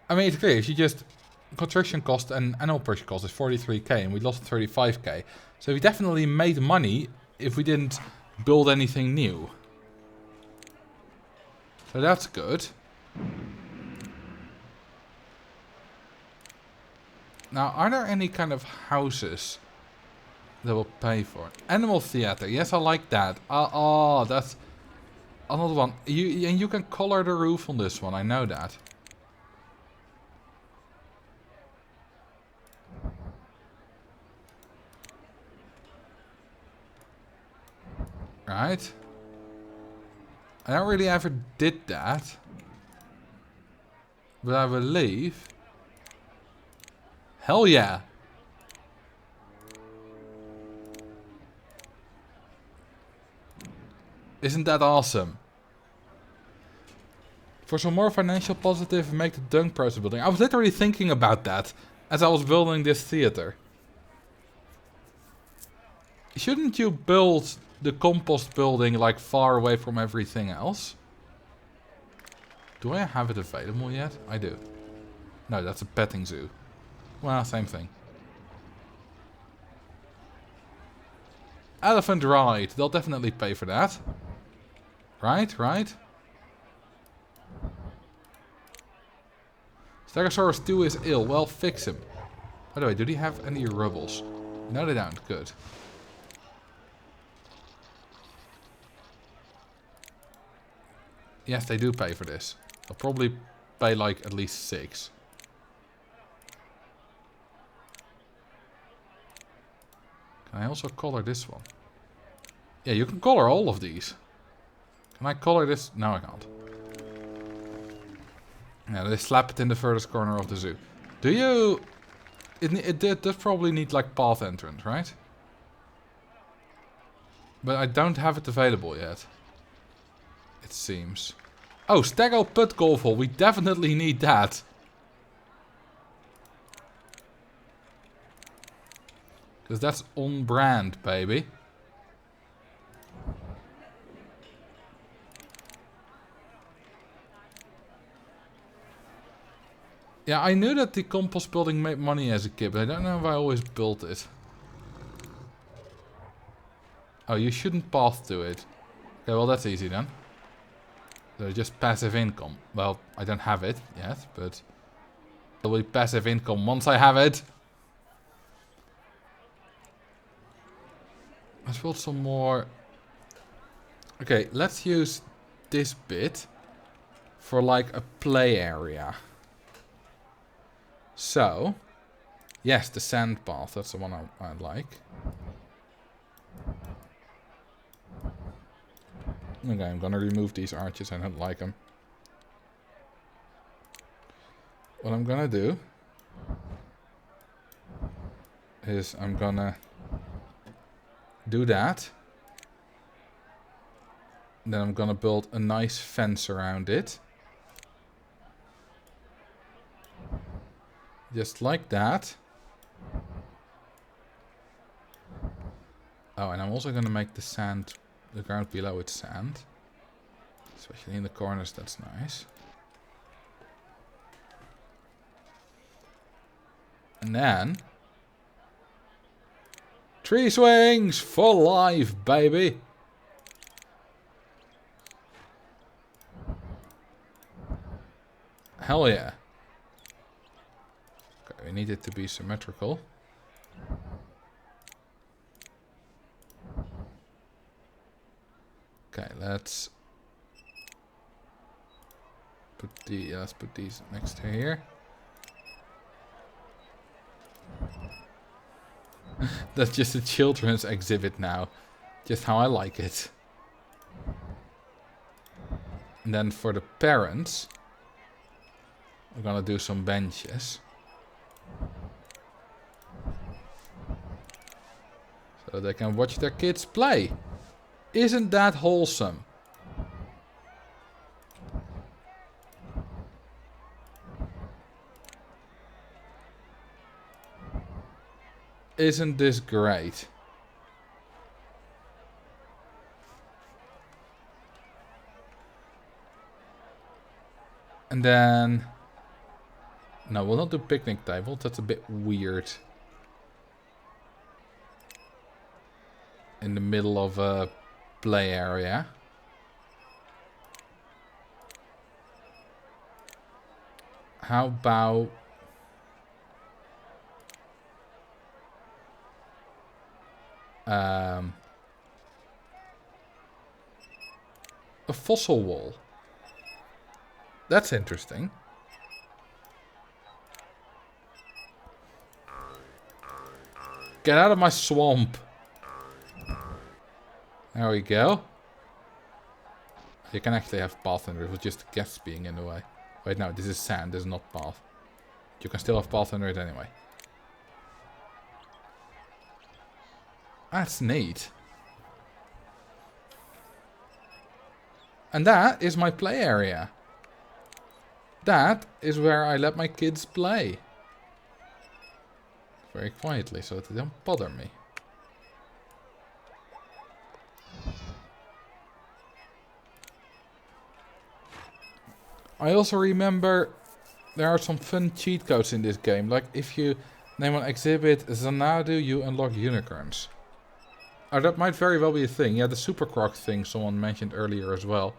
I mean, it's clear, if you just... Construction cost and animal purchase cost is 43k and we lost 35k. So we definitely made money if we didn't build anything new. So that's good. Now, are there any kind of houses that will pay for it? Animal theater, yes, I like that. Oh, that's another one. And you can color the roof on this one, I know that. Right. I don't really ever did that. But I believe... Hell yeah! Isn't that awesome? For some more financial positive, make the dunk process building. I was literally thinking about that as I was building this theater. Shouldn't you build the compost building like far away from everything else? Do I have it available yet? I do. No, that's a petting zoo. Well, same thing. Elephant ride. They'll definitely pay for that. Right, right. Stegosaurus 2 is ill. Well, fix him. By the way, do they have any rubbles? No, they don't. Good. Yes, they do pay for this. They'll probably pay like at least 6. Can I also color this one? Yeah, you can color all of these. Can I color this? No, I can't. Yeah, they slap it in the furthest corner of the zoo. Do you... It does probably need like path entrance, right? But I don't have it available yet. It seems. Oh, Stego Put Golf Hole. We definitely need that. Because that's on brand, baby. Yeah, I knew that the compost building made money as a kid, but I don't know if I always built it. Oh, you shouldn't path to it. Okay, well that's easy then. So just passive income. Well, I don't have it yet, but it will be passive income once I have it. Let's build some more. Okay, let's use this bit for like a play area. So, yes, the sand path, that's the one I like. Okay, I'm gonna remove these arches, I don't like them. What I'm gonna do is I'm gonna do that. Then I'm gonna build a nice fence around it. Just like that. Oh, and I'm also gonna make the sand, the ground below it sand. Especially in the corners, that's nice. And then... tree swings for life, baby! Hell yeah. Okay, we need it to be symmetrical. Okay, let's put let's put these next to here. That's just a children's exhibit now. Just how I like it. And then for the parents, we're gonna do some benches. So they can watch their kids play. Isn't that wholesome? Isn't this great? And then... No, we'll not do picnic table. That's a bit weird. In the middle of a play area. How about... a fossil wall. That's interesting. Get out of my swamp. There we go. You can actually have path under it with just the guests being in the way. Wait, no, this is sand, this is not path. You can still have path under it anyway. That's neat. And that is my play area. That is where I let my kids play. Very quietly, so that they don't bother me. I also remember there are some fun cheat codes in this game. Like if you name an exhibit Xanadu, you unlock unicorns. Oh, that might very well be a thing. Yeah, the Super Croc thing someone mentioned earlier as well.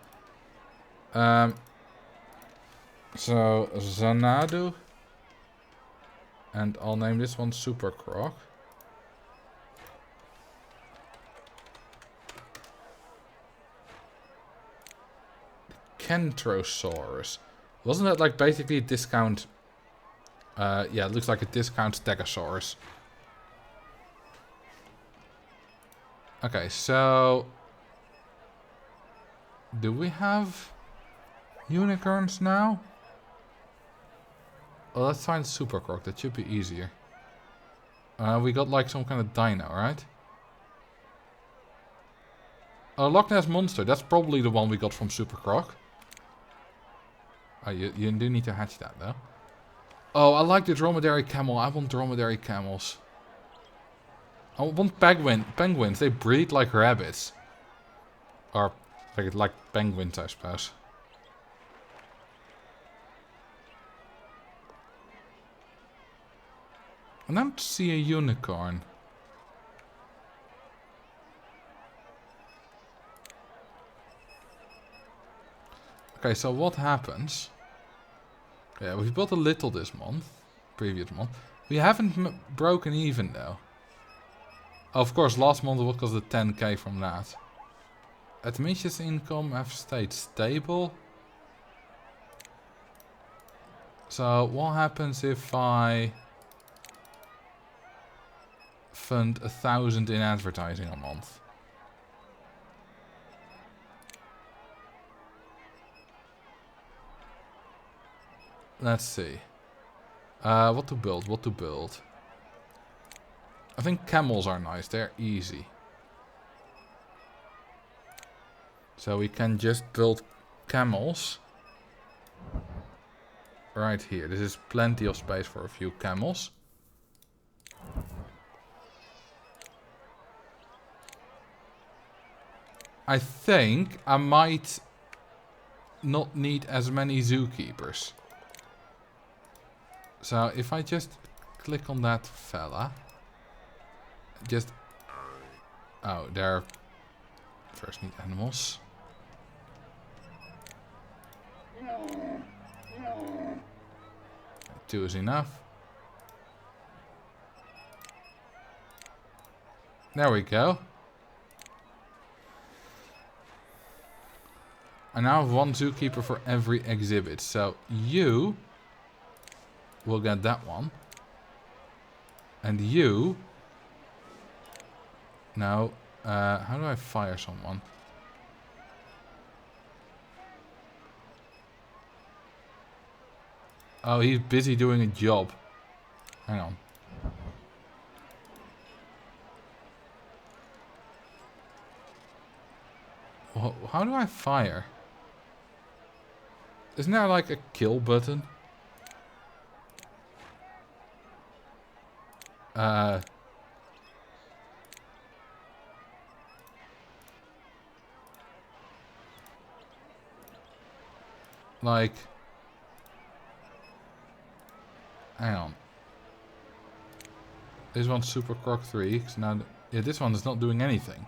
So, Xanadu. And I'll name this one Super Croc. Kentrosaurus. Wasn't that like basically a discount? Yeah, it looks like a discount Stegosaurus. Okay, so... Do we have unicorns now? Well, let's find Super Croc. That should be easier. We got like some kind of dino, right? Oh, Loch Ness Monster. That's probably the one we got from Super Croc. Oh, you do need to hatch that, though. Oh, I like the dromedary camel. I want dromedary camels. I want penguins. They breed like rabbits. Or like penguins, I suppose. I don't see a unicorn. Okay, so what happens? Yeah, we built a little this month. Previous month. We haven't broken even though. Of course, last month was because the 10k from that. Admissions income have stayed stable. So what happens if I fund 1,000 in advertising a month? Let's see. What to build? What to build? I think camels are nice. They're easy. So we can just build camels. Right here. This is plenty of space for a few camels. I think I might not need as many zookeepers. So if I just click on that fella. Just... Oh, there... First need animals. Two is enough. There we go. I now have one zookeeper for every exhibit. So you will get that one. And you... Now, how do I fire someone? Oh, he's busy doing a job. Hang on. How do I fire? Isn't there like a kill button? Like... Hang on. This one's Super Croc 3. So now, yeah, this one is not doing anything.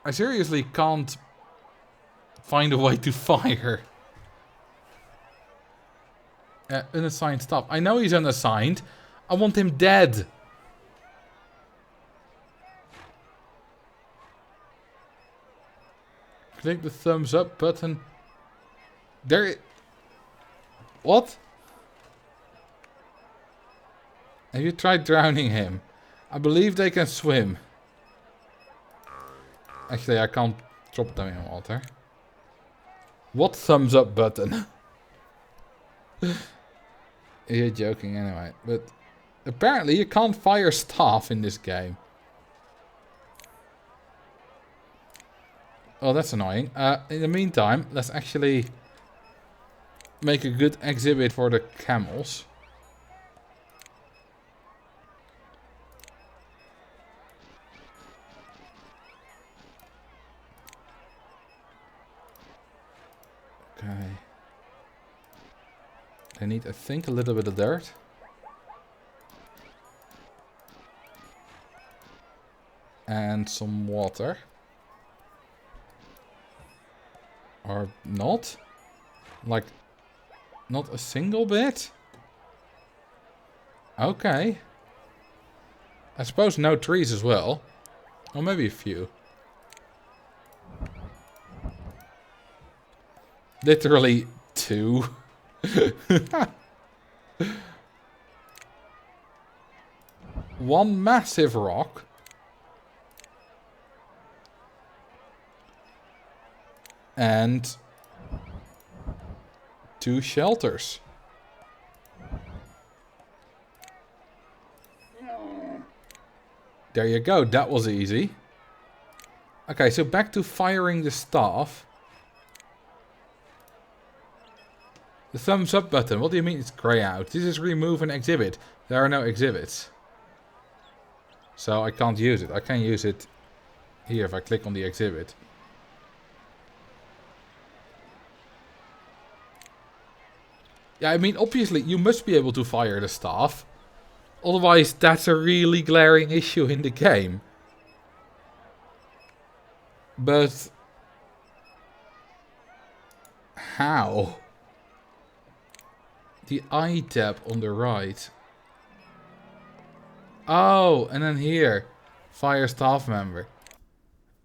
I seriously can't find a way to fire. Unassigned stuff. I know he's unassigned. I want him dead. Click the thumbs up button. There. What? Have you tried drowning him? I believe they can swim. Actually, I can't drop them in water. What thumbs up button? You're joking anyway. But apparently you can't fire staff in this game. Oh, that's annoying. In the meantime, let's actually make a good exhibit for the camels. Okay. I need, I think, a little bit of dirt. And some water. Or not? Like, not a single bit? Okay. I suppose no trees as well. Or maybe a few. Literally 2. One massive rock. And 2 shelters. There you go, that was easy. Okay, so back to firing the staff. The thumbs up button, what do you mean it's grey out? This is remove an exhibit. There are no exhibits. So I can't use it. I can use it here if I click on the exhibit. Yeah, I mean, obviously, you must be able to fire the staff. Otherwise, that's a really glaring issue in the game. But... how? The I tab on the right. Oh, and then here. Fire staff member.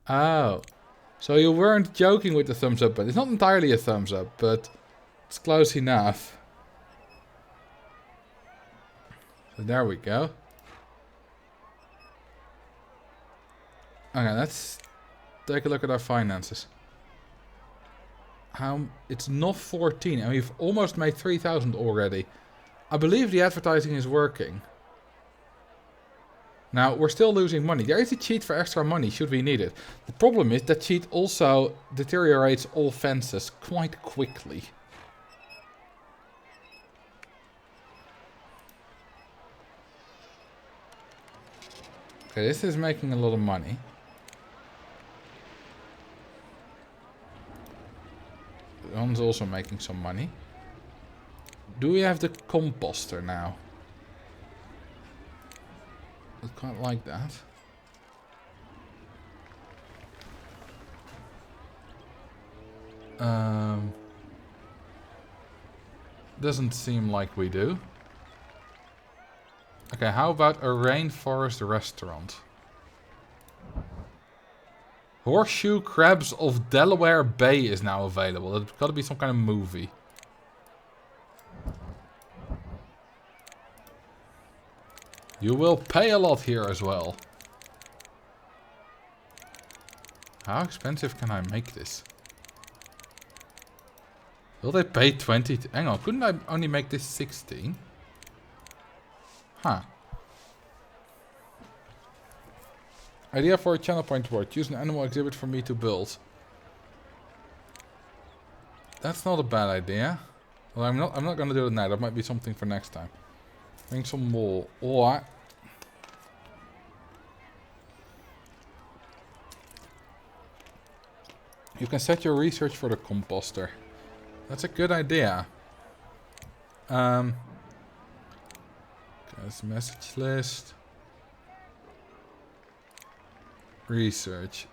Oh. So you weren't joking with the thumbs up, but it's not entirely a thumbs up, but it's close enough. So there we go. Okay, let's take a look at our finances. It's not 14 and we've almost made 3,000 already. I believe the advertising is working. Now, we're still losing money. There is a cheat for extra money, should we need it. The problem is that cheat also deteriorates all fences quite quickly. Okay, this is making a lot of money. That one's also making some money. Do we have the composter now? I quite like that. Doesn't seem like we do. Okay, how about a rainforest restaurant? Horseshoe Crabs of Delaware Bay is now available. That's got to be some kind of movie. You will pay a lot here as well. How expensive can I make this? Will they pay 20? Hang on, couldn't I only make this 16? Huh. Idea for a channel point board. Use an animal exhibit for me to build. That's not a bad idea. Well, I'm not gonna do it now. That might be something for next time. Bring some wool. Or you can set your research for the composter. That's a good idea. Okay, that's a message list. Research.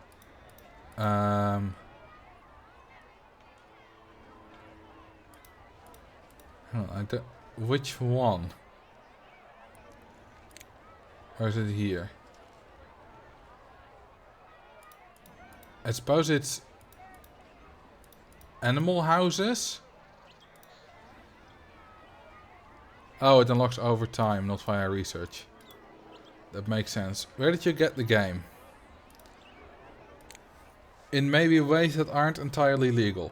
Which one? Or is it here? I suppose it's animal houses. Oh, it unlocks over time, not via research. That makes sense. Where did you get the game? In maybe ways that aren't entirely legal.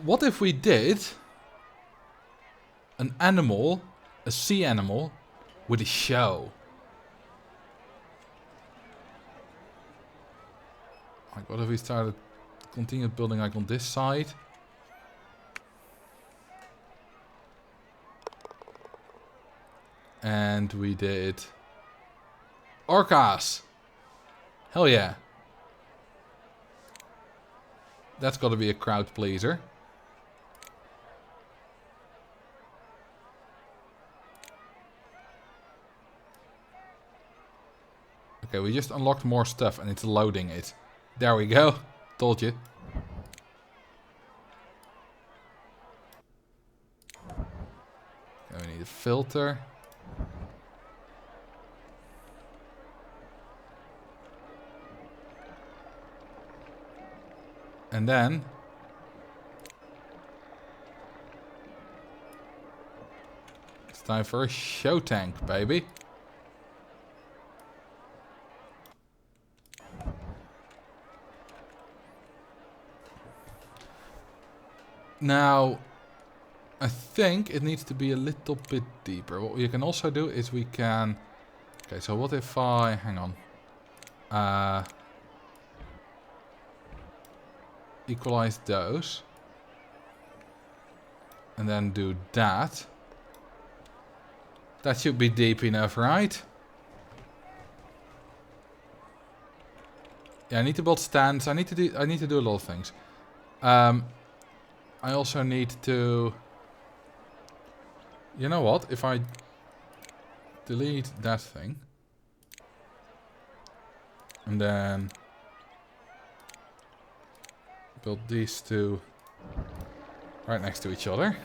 What if we did an animal, a sea animal, with a show? Like, what if we started, continued building like on this side? And we did orcas. Hell yeah. That's got to be a crowd pleaser. Okay, we just unlocked more stuff and it's loading it. There we go. Told you. Okay, we need a filter. And then it's time for a show tank, baby. Now, I think it needs to be a little bit deeper. What we can also do is we can... Okay, so what if I... Hang on. Equalize those. And then do that. That should be deep enough, right? Yeah, I need to build stands. I need to do a lot of things. I also need to... You know what? If I delete that thing. And then build these two right next to each other.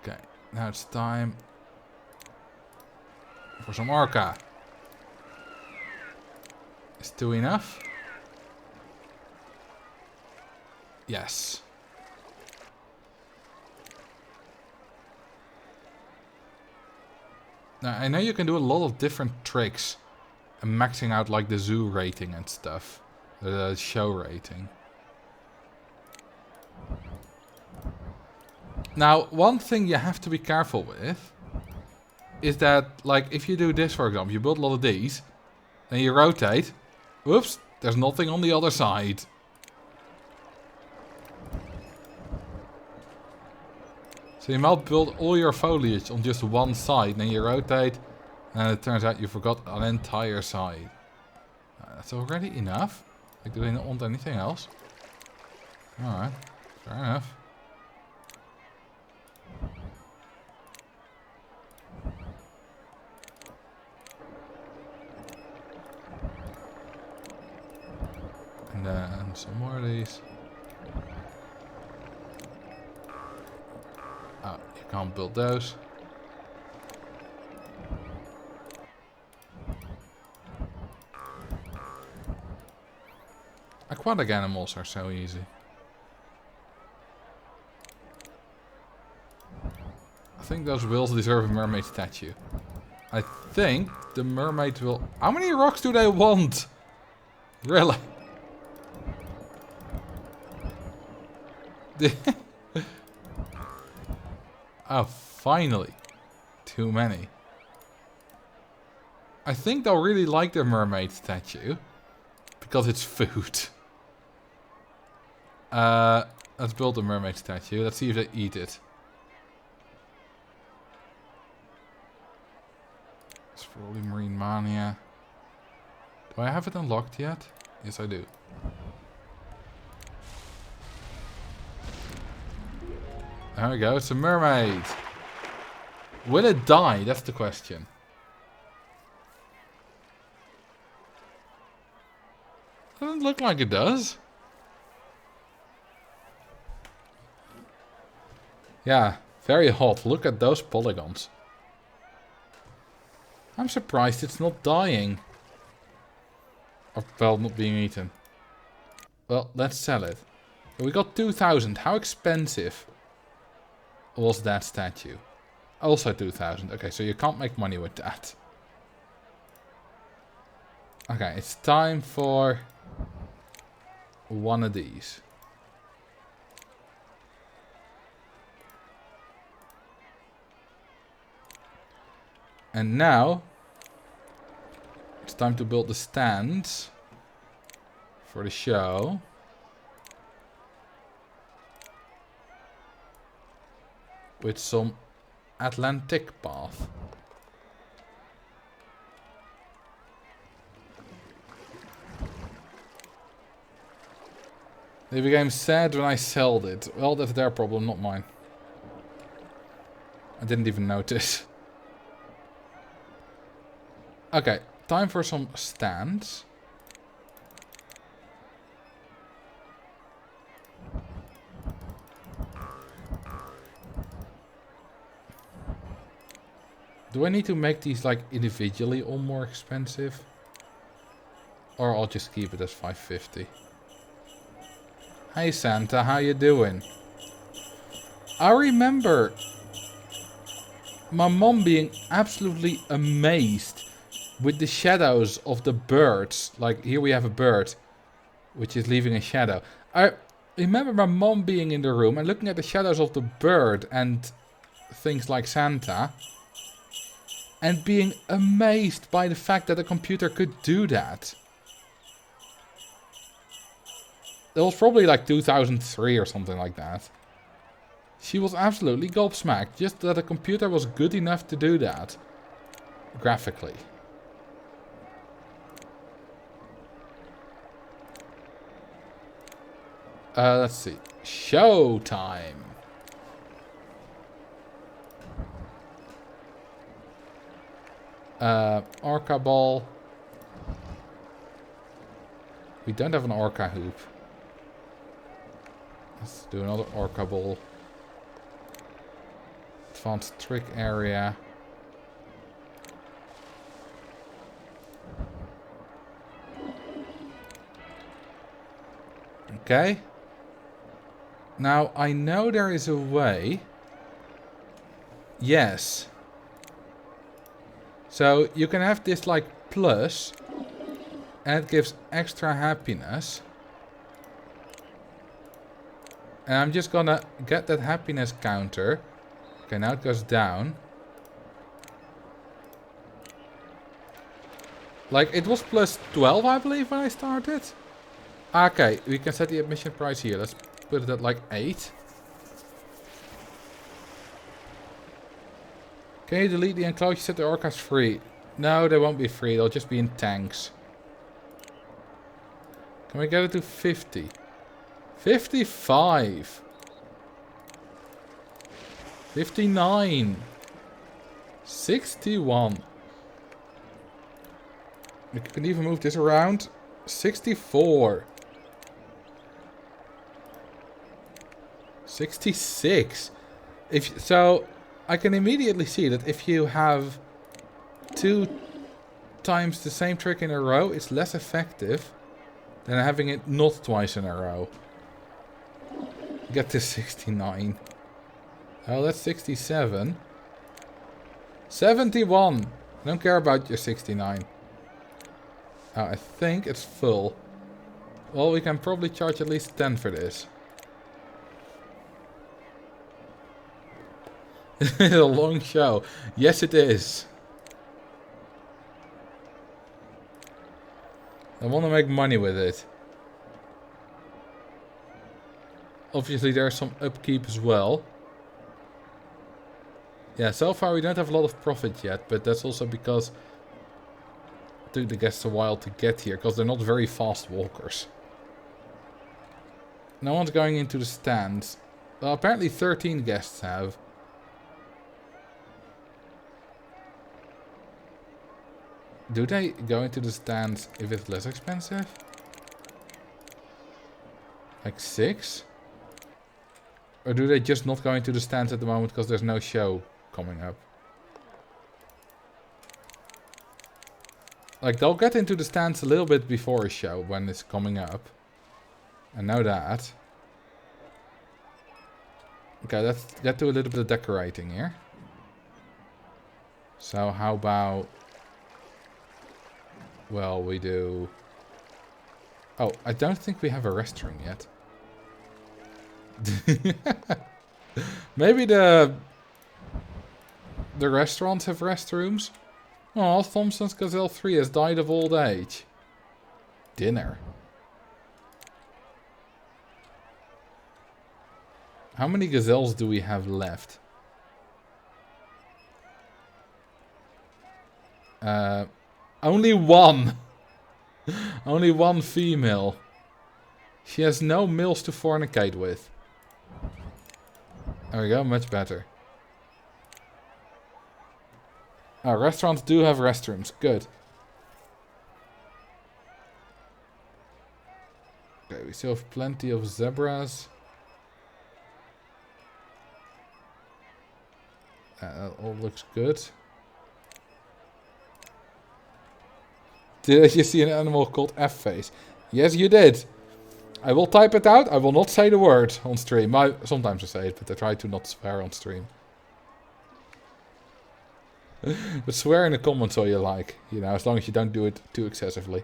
Okay, now it's time for some orca. Is 2 enough? Yes. Now, I know you can do a lot of different tricks. And maxing out like the zoo rating and stuff. The show rating. Now, one thing you have to be careful with is that, like, if you do this, for example, you build a lot of these, then you rotate. Whoops, there's nothing on the other side. So you might build all your foliage on just one side, then you rotate, and it turns out you forgot an entire side. That's already enough. Like, do they not want anything else? Alright, fair enough. And then some more of these. Oh, you can't build those. Aquatic animals are so easy. I think those whales deserve a mermaid statue. I think the mermaid will... How many rocks do they want? Really? Oh, finally. Too many. I think they'll really like the mermaid statue. Because it's food. Let's build a mermaid statue. Let's see if they eat it. It's probably Marine Mania. Do I have it unlocked yet? Yes, I do. There we go. It's a mermaid. Will it die? That's the question. Doesn't look like it does. Yeah, very hot. Look at those polygons. I'm surprised it's not dying. Or, well, not being eaten. Well, let's sell it. We got 2,000. How expensive was that statue? Also 2,000. Okay, so you can't make money with that. Okay, it's time for one of these. And now it's time to build the stands for the show. With some Atlantic path. They became sad when I sold it. Well, that's their problem, not mine. I didn't even notice. Okay, time for some stands. Do I need to make these like individually all more expensive? Or I'll just keep it as 550. Hey Santa, how you doing? I remember my mom being absolutely amazed with the shadows of the birds. Like here we have a bird which is leaving a shadow. I remember my mom being in the room and looking at the shadows of the bird and things like Santa. And being amazed by the fact that a computer could do that. It was probably like 2003 or something like that. She was absolutely gobsmacked. Just that a computer was good enough to do that. Graphically. Let's see. Showtime. Orca ball. We don't have an orca hoop. Let's do another orca ball. Advanced trick area. Okay. Now, I know there is a way. Yes. So, you can have this like plus. And it gives extra happiness. And I'm just gonna get that happiness counter. Okay, now it goes down. Like, it was plus 12, I believe, when I started. Okay, we can set the admission price here. Let's put it at like 8. Can you delete the enclosure? Set the orcas free. No, they won't be free. They'll just be in tanks. Can we get it to 50? 55. 59. 61. We can even move this around. 64. 66. So, I can immediately see that if you have 2 times the same trick in a row, it's less effective than having it not twice in a row. Get to 69. Oh, that's 67. 71. I don't care about your 69. Oh, I think it's full. Well, we can probably charge at least 10 for this. It's a long show. Yes, it is. I want to make money with it. Obviously, there's some upkeep as well. Yeah, so far we don't have a lot of profit yet, but that's also because it took the guests a while to get here, because they're not very fast walkers. No one's going into the stands. Well, apparently 13 guests have. Do they go into the stands if it's less expensive? Like 6? Or do they just not go into the stands at the moment because there's no show coming up? Like, they'll get into the stands a little bit before a show when it's coming up. I know that. Okay, let's get to a little bit of decorating here. So how about... Well, we do... Oh, I don't think we have a restroom yet. Maybe the restaurants have restrooms? Oh, Thompson's Gazelle 3 has died of old age. Dinner. How many gazelles do we have left? Only one. Only one female. She has no males to fornicate with. There we go, much better. Oh, restaurants do have restrooms. Good. Okay, we still have plenty of zebras. That all looks good. Did you see an animal called F-Face? Yes, you did. I will type it out. I will not say the word on stream. Sometimes I say it, but I try to not swear on stream. But swear in the comments all you like. You know, as long as you don't do it too excessively.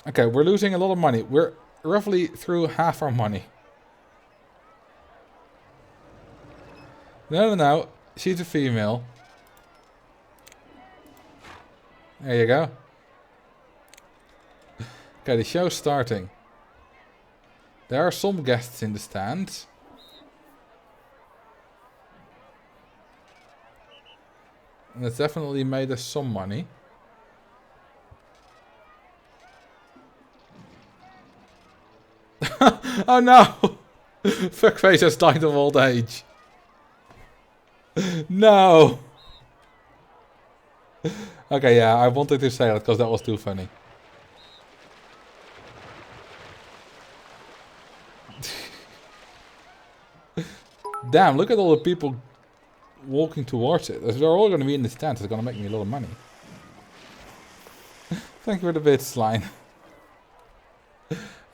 Okay, we're losing a lot of money. We're roughly through half our money. No. She's a female. There you go. Okay, the show's starting. There are some guests in the stands. And it's definitely made us some money. Oh no! Fuckface has died of old age. No! Okay, yeah, I wanted to say that because that was too funny. Damn, look at all the people walking towards it. They're all going to be in the stands. It's going to make me a lot of money. Thank you for the bits, Line.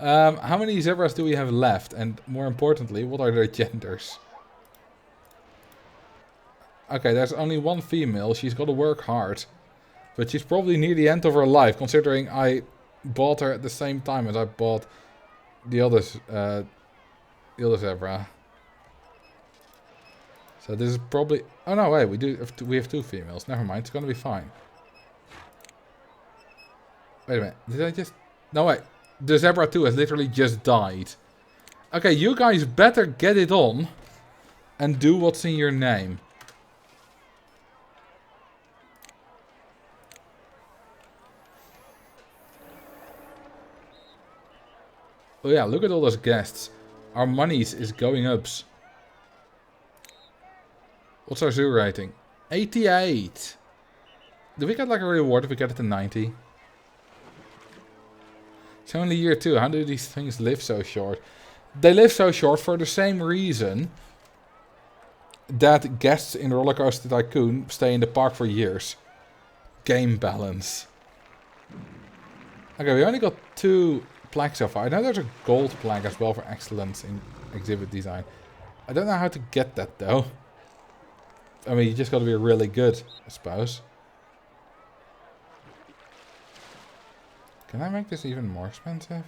How many zebras do we have left? And more importantly, what are their genders? Okay, there's only one female. She's got to work hard. But she's probably near the end of her life, considering I bought her at the same time as I bought the other zebra. So this is probably... Oh no, wait, we have two females. Never mind, it's gonna be fine. Wait a minute, did I just... No, wait. The zebra 2 has literally just died. Okay, you guys better get it on and do what's in your name. Oh yeah, look at all those guests. Our monies is going up. What's our zoo rating? 88. Do we get like a reward if we get it to 90? It's only year 2. How do these things live so short? They live so short for the same reason that guests in Roller Coaster Tycoon stay in the park for years. Game balance. Okay, we only got 2 plaques so far. I know there's a gold plaque as well for excellence in exhibit design. I don't know how to get that though. I mean, you just got to be really good, I suppose. Can I make this even more expensive?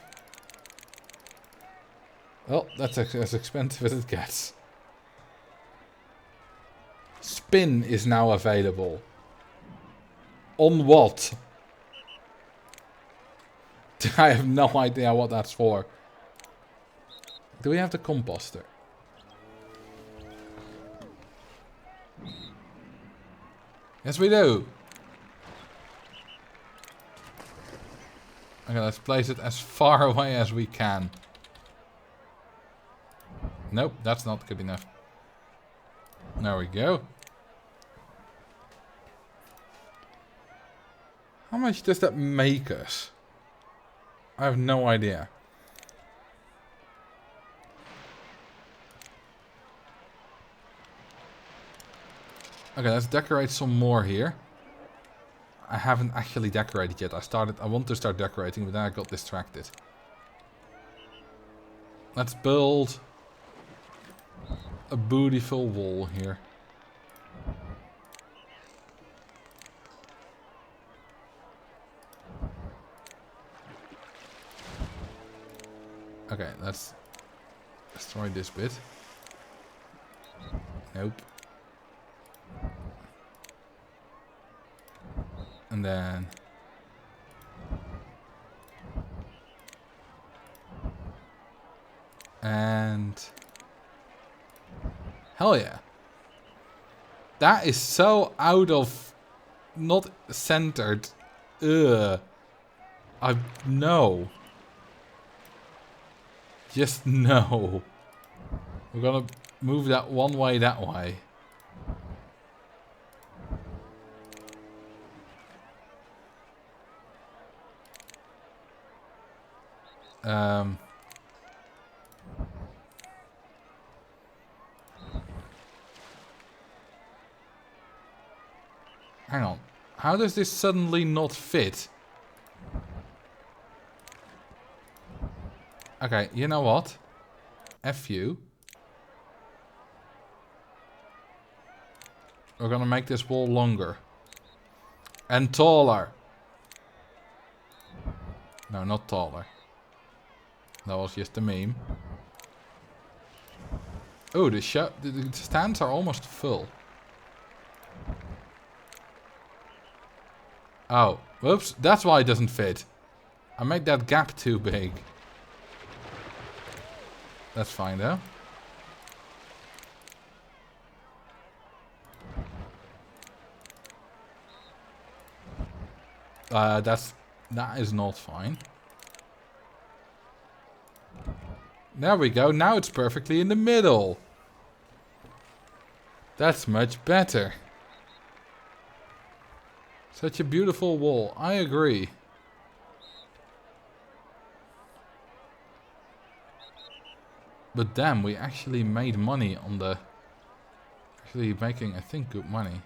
Well, that's as expensive as it gets. Spin is now available. On what? I have no idea what that's for. Do we have the composter? Yes, we do. Okay, let's place it as far away as we can. Nope, that's not good enough. There we go. How much does that make us? I have no idea. Okay, let's decorate some more here. I haven't actually decorated yet. I want to start decorating, but then I got distracted. Let's build a beautiful wall here. Okay, let's destroy this bit. Nope. And then... And... Hell yeah. That is so out of... Not centered. Ugh. No. Just no. We're gonna move that one way that way. Hang on. How does this suddenly not fit? Okay, you know what? F you. We're gonna make this wall longer. And taller. No, not taller. That was just a meme. Oh, the stands are almost full. Oh, whoops. That's why it doesn't fit. I made that gap too big. That's fine though. That is not fine. There we go. Now it's perfectly in the middle. That's much better. Such a beautiful wall. I agree. But damn, we actually made money on the... Actually making, I think, good money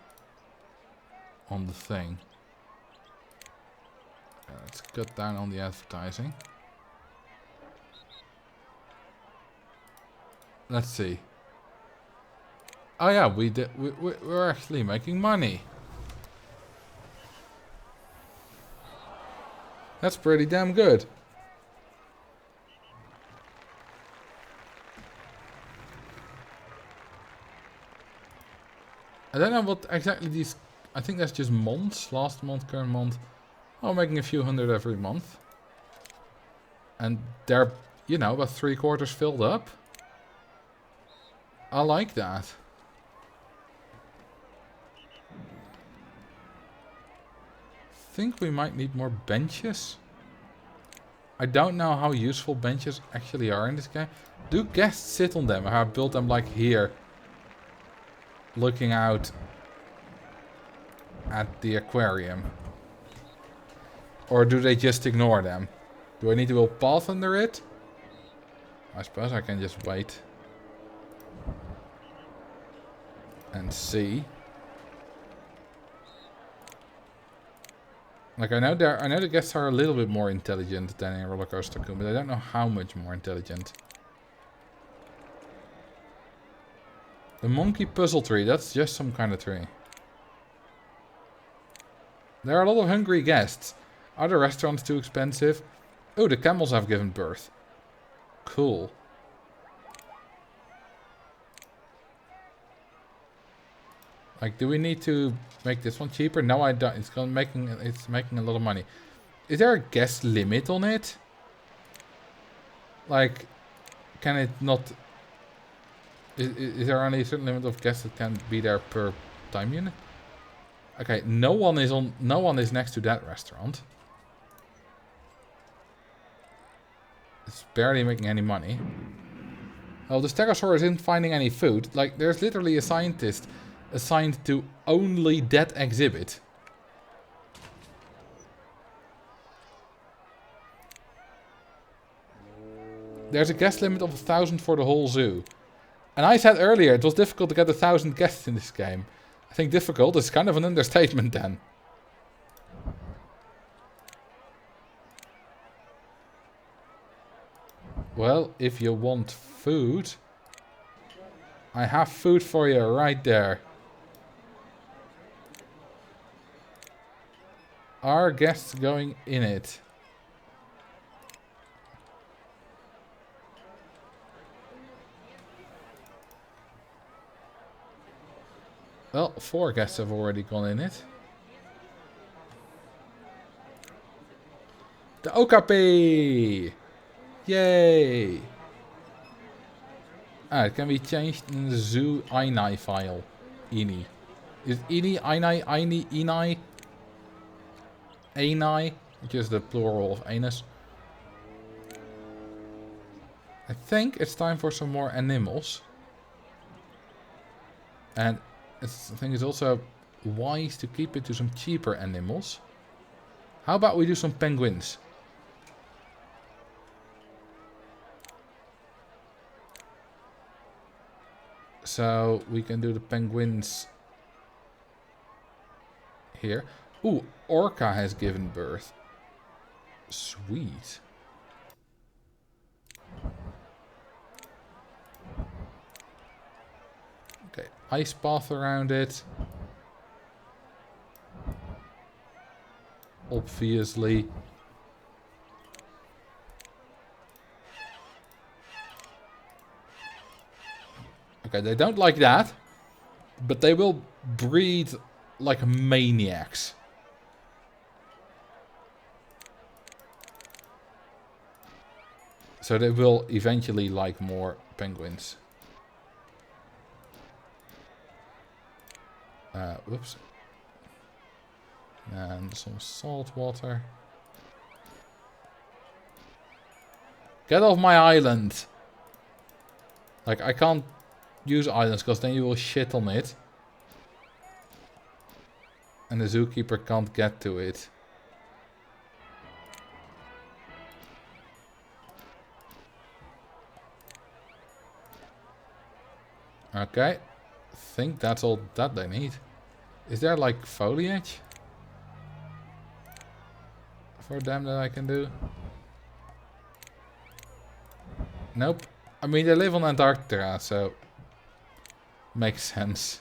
on the thing. Let's cut down on the advertising. Let's see. Oh yeah, we're actually making money. That's pretty damn good. I don't know what exactly these... I think that's just months. Last month, current month. Oh, making a few hundred every month. And they're, you know, about 3/4 filled up. I like that. Think we might need more benches. I don't know how useful benches actually are in this game. Do guests sit on them? I built them like here. Looking out at the aquarium. Or do they just ignore them? Do I need to build a path under it? I suppose I can just wait. And see. Like I know the guests are a little bit more intelligent than in Roller Coaster Tycoon, but I don't know how much more intelligent. The monkey puzzle tree, that's just some kind of tree. There are a lot of hungry guests. Are the restaurants too expensive? Oh, the camels have given birth. Cool. Like, do we need to make this one cheaper? No, I don't. It's making a lot of money. Is there a guest limit on it? Like, can it not? Is there only a certain limit of guests that can be there per time unit? Okay, no one is next to that restaurant. It's barely making any money. Oh, the Stegosaurus isn't finding any food. Like, there's literally a scientist assigned to only that exhibit. There's a guest limit of 1,000 for the whole zoo. And I said earlier it was difficult to get 1,000 guests in this game. I think difficult is kind of an understatement then. Well, if you want food, I have food for you right there. Are guests going in it? Well, 4 guests have already gone in it. The Okapi! Yay! Ah, it can be changed in the Zoo Ini file. Ini. Is it Ini, Ini, Ini, Ini? Ani, which is the plural of anus. I think it's time for some more animals. And I think it's also wise to keep it to some cheaper animals. How about we do some penguins? So we can do the penguins here. Ooh, Orca has given birth. Sweet. Okay, ice path around it. Obviously. Okay, they don't like that. But they will breed like maniacs. So they will eventually like more penguins. Whoops. And some salt water. Get off my island! Like, I can't use islands because then you will shit on it. And the zookeeper can't get to it. Okay, I think that's all that they need. Is there like foliage for them that I can do? Nope. I mean, they live on Antarctica, so makes sense.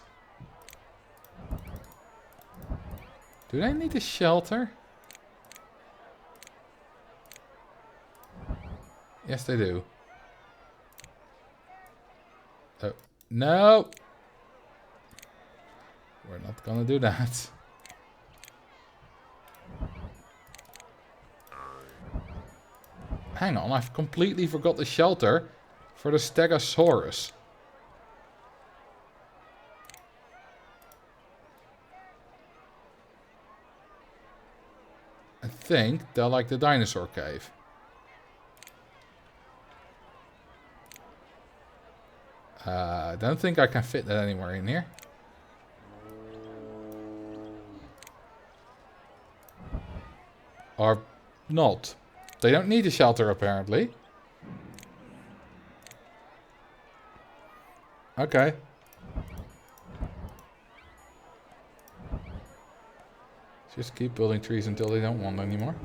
Do they need a shelter? Yes, they do. Oh. No! We're not gonna do that. Hang on, I've completely forgot the shelter for the Stegosaurus. I think they'll like the dinosaur cave. I don't think I can fit that anywhere in here. Or not. They don't need a shelter apparently. Okay. Just keep building trees until they don't want anymore.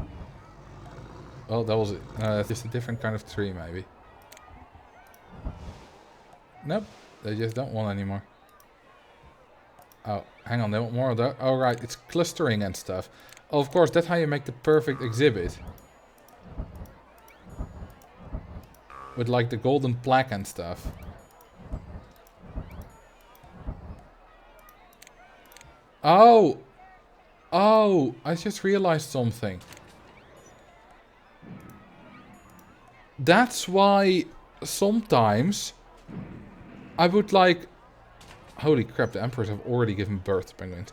Well, that was it. Just a different kind of tree maybe. Nope. They just don't want anymore. Oh, hang on, they want more of that. Oh, right, it's clustering and stuff. Oh, of course, that's how you make the perfect exhibit. With like the golden plaque and stuff. Oh! Oh, I just realized something. That's why sometimes I would like... Holy crap, the emperors have already given birth to penguins.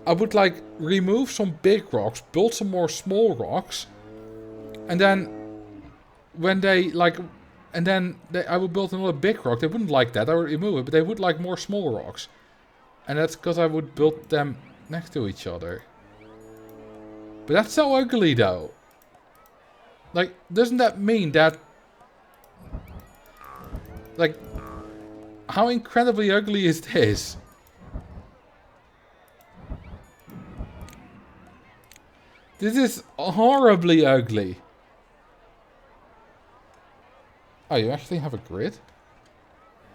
I would like remove some big rocks, build some more small rocks, and then when they like, and then I would build another big rock. They wouldn't like that. I would remove it, but they would like more small rocks, and that's because I would build them next to each other. But that's so ugly, though. Like, doesn't that mean that, like, how incredibly ugly is this? This is horribly ugly. Oh, you actually have a grid?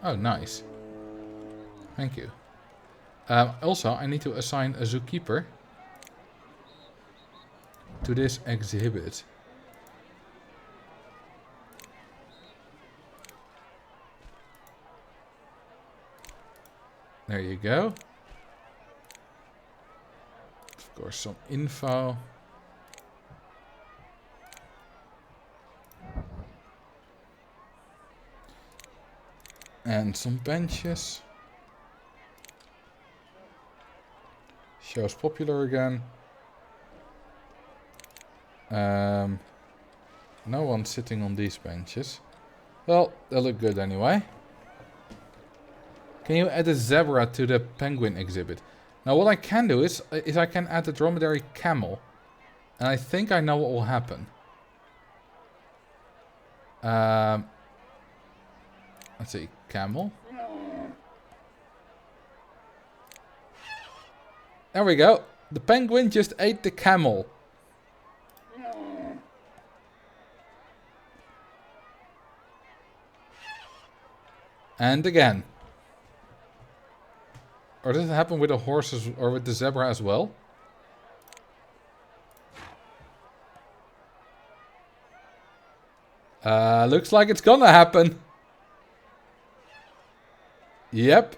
Oh, nice. Thank you. Also, I need to assign a zookeeper to this exhibit. There you go. Of course, some info. And some benches. Shows popular again. No one sitting on these benches. Well, they look good anyway. Can you add a zebra to the penguin exhibit? Now what I can do is I can add a dromedary camel. And I think I know what will happen. Let's see, camel. There we go. The penguin just ate the camel. And again. Or does it happen with the horses or with the zebra as well? Looks like it's gonna happen. Yep.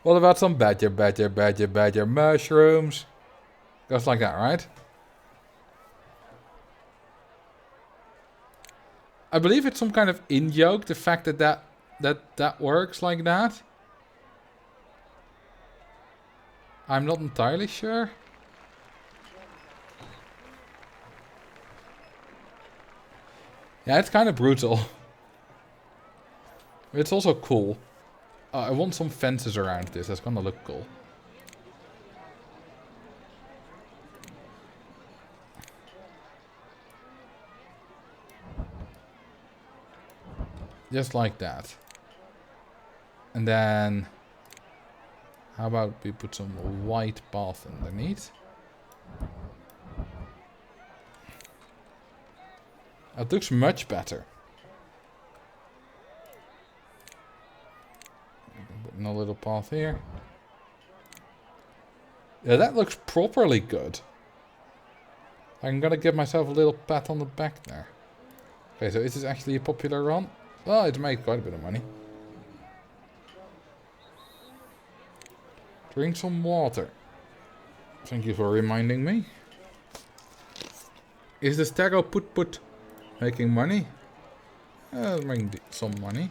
What about some badger mushrooms? Goes like that, right? I believe it's some kind of in-joke, the fact that works like that. I'm not entirely sure. Yeah, it's kind of brutal. It's also cool. I want some fences around this. That's gonna look cool. Just like that. And then... how about we put some white path underneath? That looks much better. Put a little path here. Yeah, that looks properly good. I'm gonna give myself a little pat on the back there. Okay, so is this actually a popular run? Well, it made quite a bit of money. Drink some water. Thank you for reminding me. Is the Stego put making money? Making some money.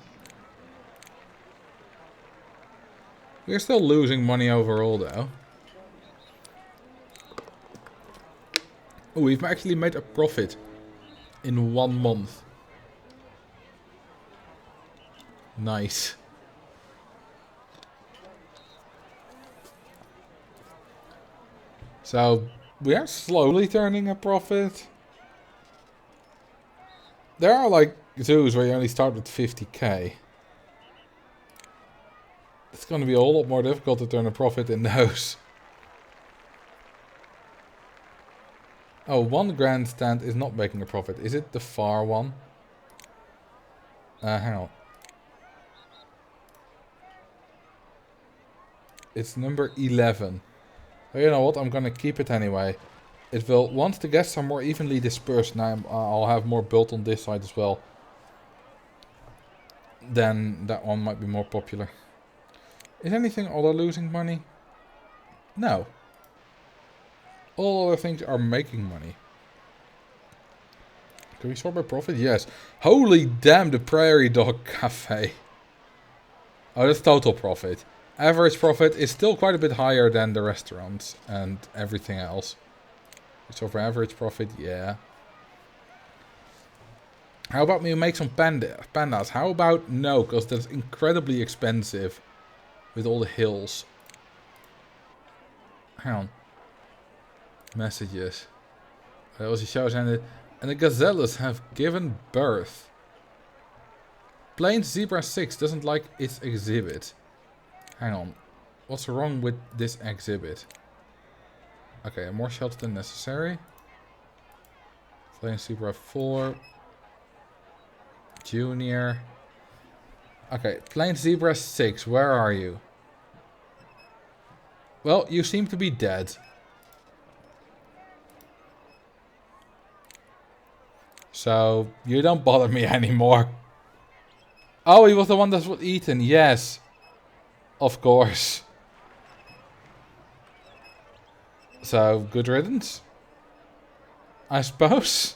We're still losing money overall though. Oh, we've actually made a profit in 1 month. Nice. So, we are slowly turning a profit. There are like zoos where you only start with 50k. It's going to be a whole lot more difficult to turn a profit in those. Oh, one grandstand is not making a profit. Is it the far one? Hang on. It's number 11. Oh, you know what? I'm gonna keep it anyway. It will, once the guests are more evenly dispersed, now I'll have more built on this side as well. Then that one might be more popular. Is anything other losing money? No. All other things are making money. Can we sort by profit? Yes. Holy damn, the Prairie Dog Cafe. Oh, that's total profit. Average profit is still quite a bit higher than the restaurants and everything else. So for average profit, yeah. How about we make some pandas? How about no, because that's incredibly expensive with all the hills. Hang on. Messages. It also shows and the gazelles have given birth. Plains Zebra 6 doesn't like its exhibit. Hang on. What's wrong with this exhibit? Okay, more shelter than necessary. Plains Zebra 4. Junior. Okay, Plains Zebra 6, where are you? Well, you seem to be dead. So, you don't bother me anymore. Oh, he was the one that was eaten, yes. Of course. So, good riddance? I suppose.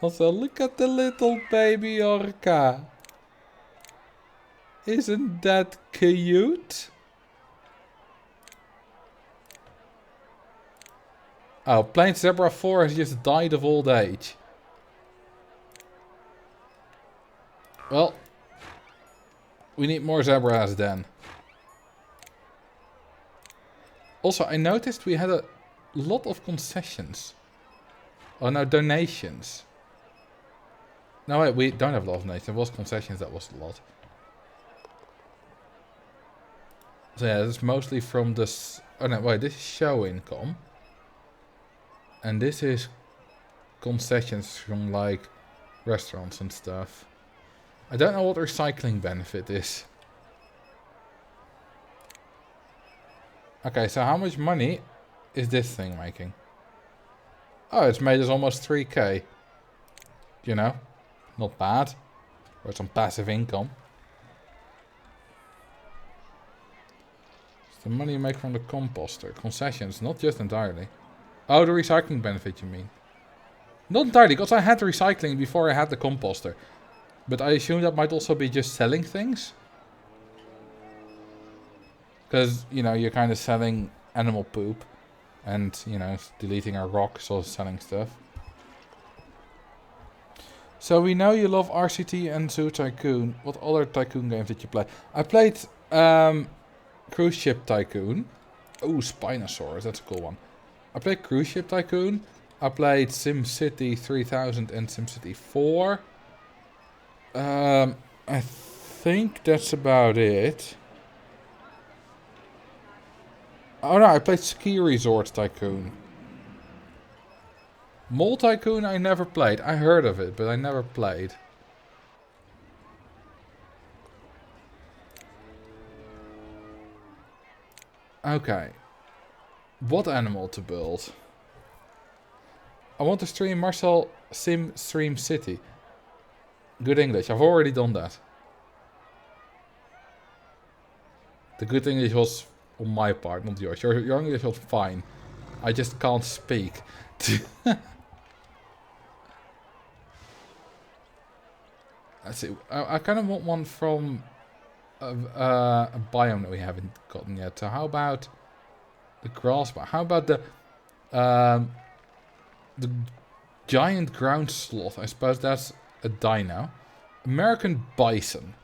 Also, look at the little baby orca. Isn't that cute? Oh, Plains Zebra 4 has just died of old age. Well, we need more zebras then. Also, I noticed we had a lot of concessions. Oh no, donations. No wait, we don't have a lot of donations. There was concessions, that was a lot. So yeah, it's mostly from this... Oh no, wait, this is show income. And this is concessions from like restaurants and stuff. I don't know what recycling benefit is. Okay, so how much money is this thing making? Oh, it's made us almost 3k. You know, not bad. Or some passive income. It's the money you make from the composter. Concessions, not just entirely. Oh, the recycling benefit you mean. Not entirely, because I had recycling before I had the composter. But I assume that might also be just selling things. Because, you know, you're kind of selling animal poop. And, you know, deleting our rocks or selling stuff. So we know you love RCT and Zoo Tycoon. What other Tycoon games did you play? I played Cruise Ship Tycoon. Oh, Spinosaurus, that's a cool one. I played Cruise Ship Tycoon. I played SimCity 3000 and SimCity 4. I think that's about it. Oh no, I played Ski Resort Tycoon. Mall Tycoon I never played. I heard of it, but I never played. Okay. What animal to build? I want to stream Marcel Stream City. Good English. I've already done that. The good English was on my part, not yours. Your English was fine. I just can't speak. Let's see. I kind of want one from a biome that we haven't gotten yet. So how about the grass? How about the giant ground sloth? I suppose that's a dino. American bison.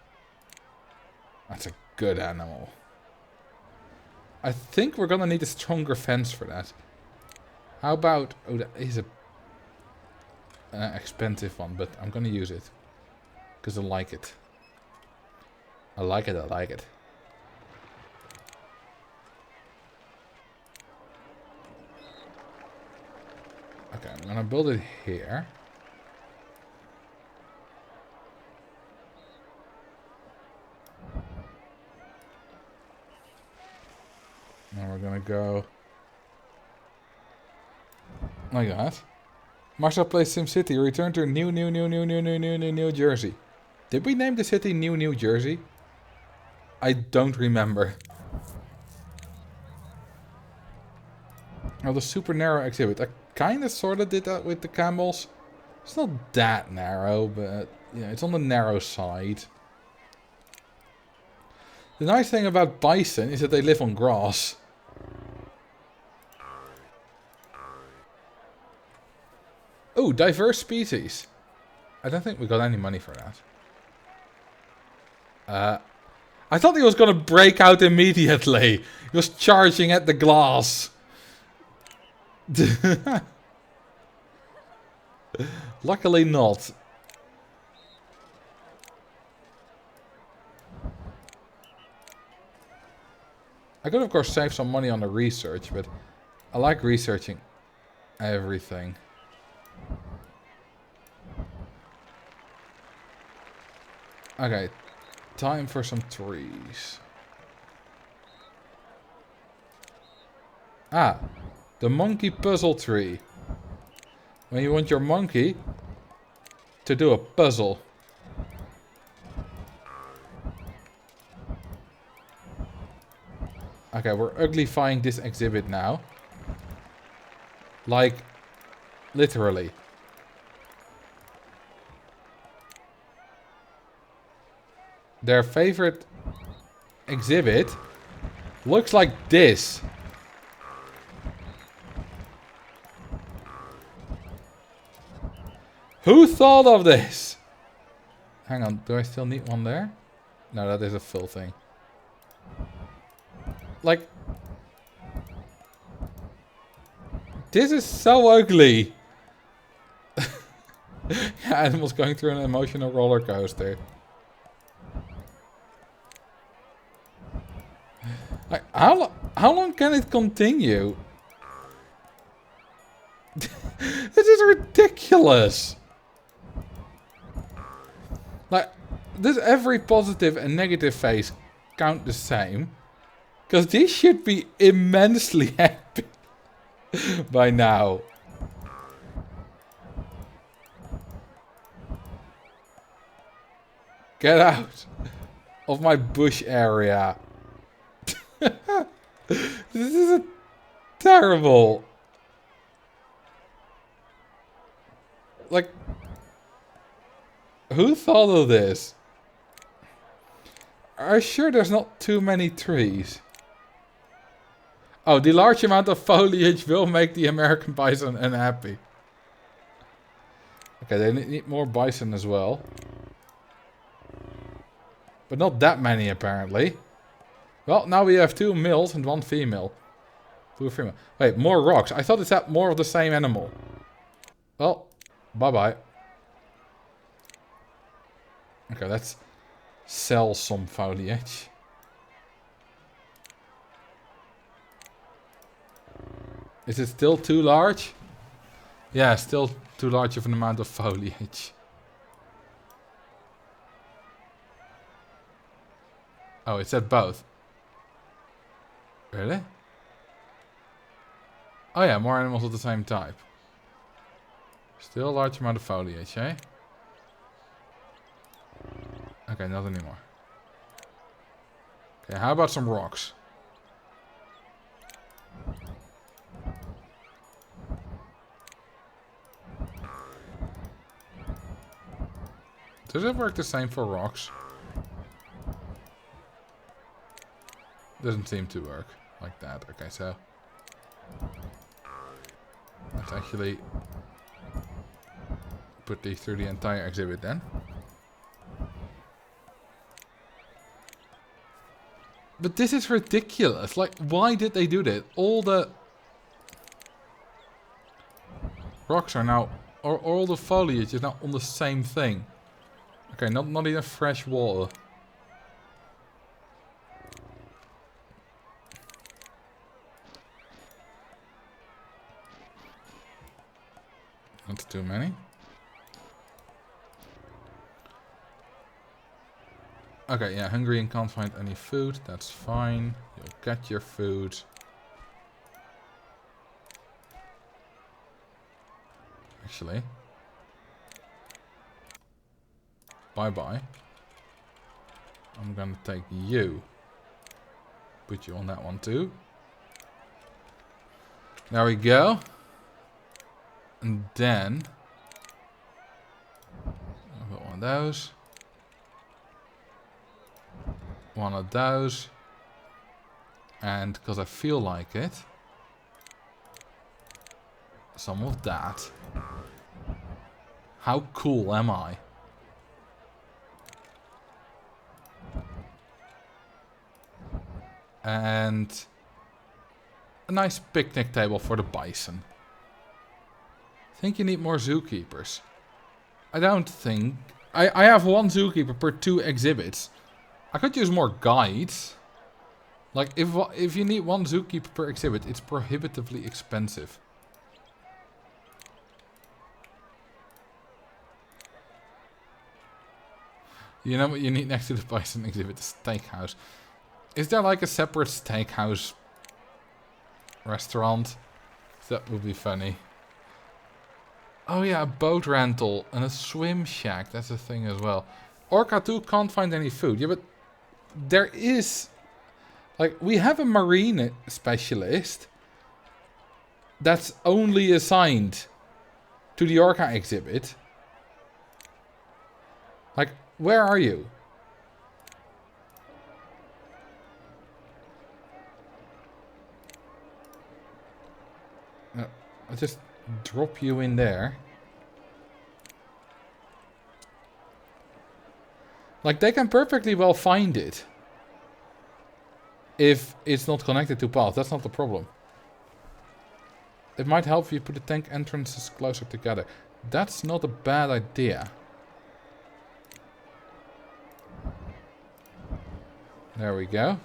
That's a good animal. I think we're gonna need a stronger fence for that. How about... Oh, that is an expensive one, but I'm gonna use it. Because I like it. I like it, I like it. Okay, I'm gonna build it here. we're gonna go like that. Marcel plays SimCity. Return to New Jersey. Did we name the city New Jersey? I don't remember. Oh, the super narrow exhibit. I kind of sort of did that with the camels. It's not that narrow, but yeah, it's on the narrow side. The nice thing about bison is that they live on grass. Oh, diverse species. I don't think we got any money for that. I thought he was gonna break out immediately. He was charging at the glass. Luckily not. I could of course save some money on the research, but I like researching everything. Okay, time for some trees. Ah, the monkey puzzle tree. When you want your monkey to do a puzzle. Okay, we're uglifying this exhibit now. Like, literally. Their favorite exhibit looks like this. Who thought of this? Hang on, do I still need one there? No, that is a full thing. Like, this is so ugly. Animals going through an emotional roller coaster. Like, how long can it continue? This is ridiculous. Like, does every positive and negative face count the same? Because these should be immensely happy by now. Get out of my bush area. This is terrible. Like, who thought of this? Are you sure there's not too many trees? Oh, the large amount of foliage will make the American bison unhappy. Okay, they need more bison as well. But not that many, apparently. Well, now we have 2 males and 1 female. 2 female. Wait, more rocks. I thought it had more of the same animal. Well, bye-bye. Okay, let's sell some foliage. Is it still too large? Yeah, still too large of an amount of foliage. Oh, it said both. Really? Oh yeah, more animals of the same type. Still a large amount of foliage, eh? Okay, not anymore. Okay, how about some rocks? Does it work the same for rocks? Doesn't seem to work like that. Okay, so let's actually put these through the entire exhibit then. But this is ridiculous. Like, why did they do that? All the rocks are now, or all the foliage is now on the same thing. Okay, not even fresh water. That's too many. Okay, yeah, hungry and can't find any food. That's fine. You'll get your food. actually. Bye-bye. I'm gonna take you. Put you on that one too. There we go. And then I've got one of those. One of those. And because I feel like it, some of that. How cool am I? And a nice picnic table for the bison. Think you need more zookeepers? I don't think. I have one zookeeper per 2 exhibits. I could use more guides. Like, if you need one zookeeper per exhibit, it's prohibitively expensive. You know what you need next to the bison exhibit? The steakhouse. Is there like a separate steakhouse restaurant? That would be funny. Oh yeah, a boat rental and a swim shack. That's a thing as well. Orca 2 can't find any food. Yeah, but there is... Like, we have a marine specialist that's only assigned to the Orca exhibit. Like, where are you? I'll just drop you in there. Like, they can perfectly well find it. If it's not connected to path, that's not the problem. It might help if you put the tank entrances closer together. That's not a bad idea. There we go.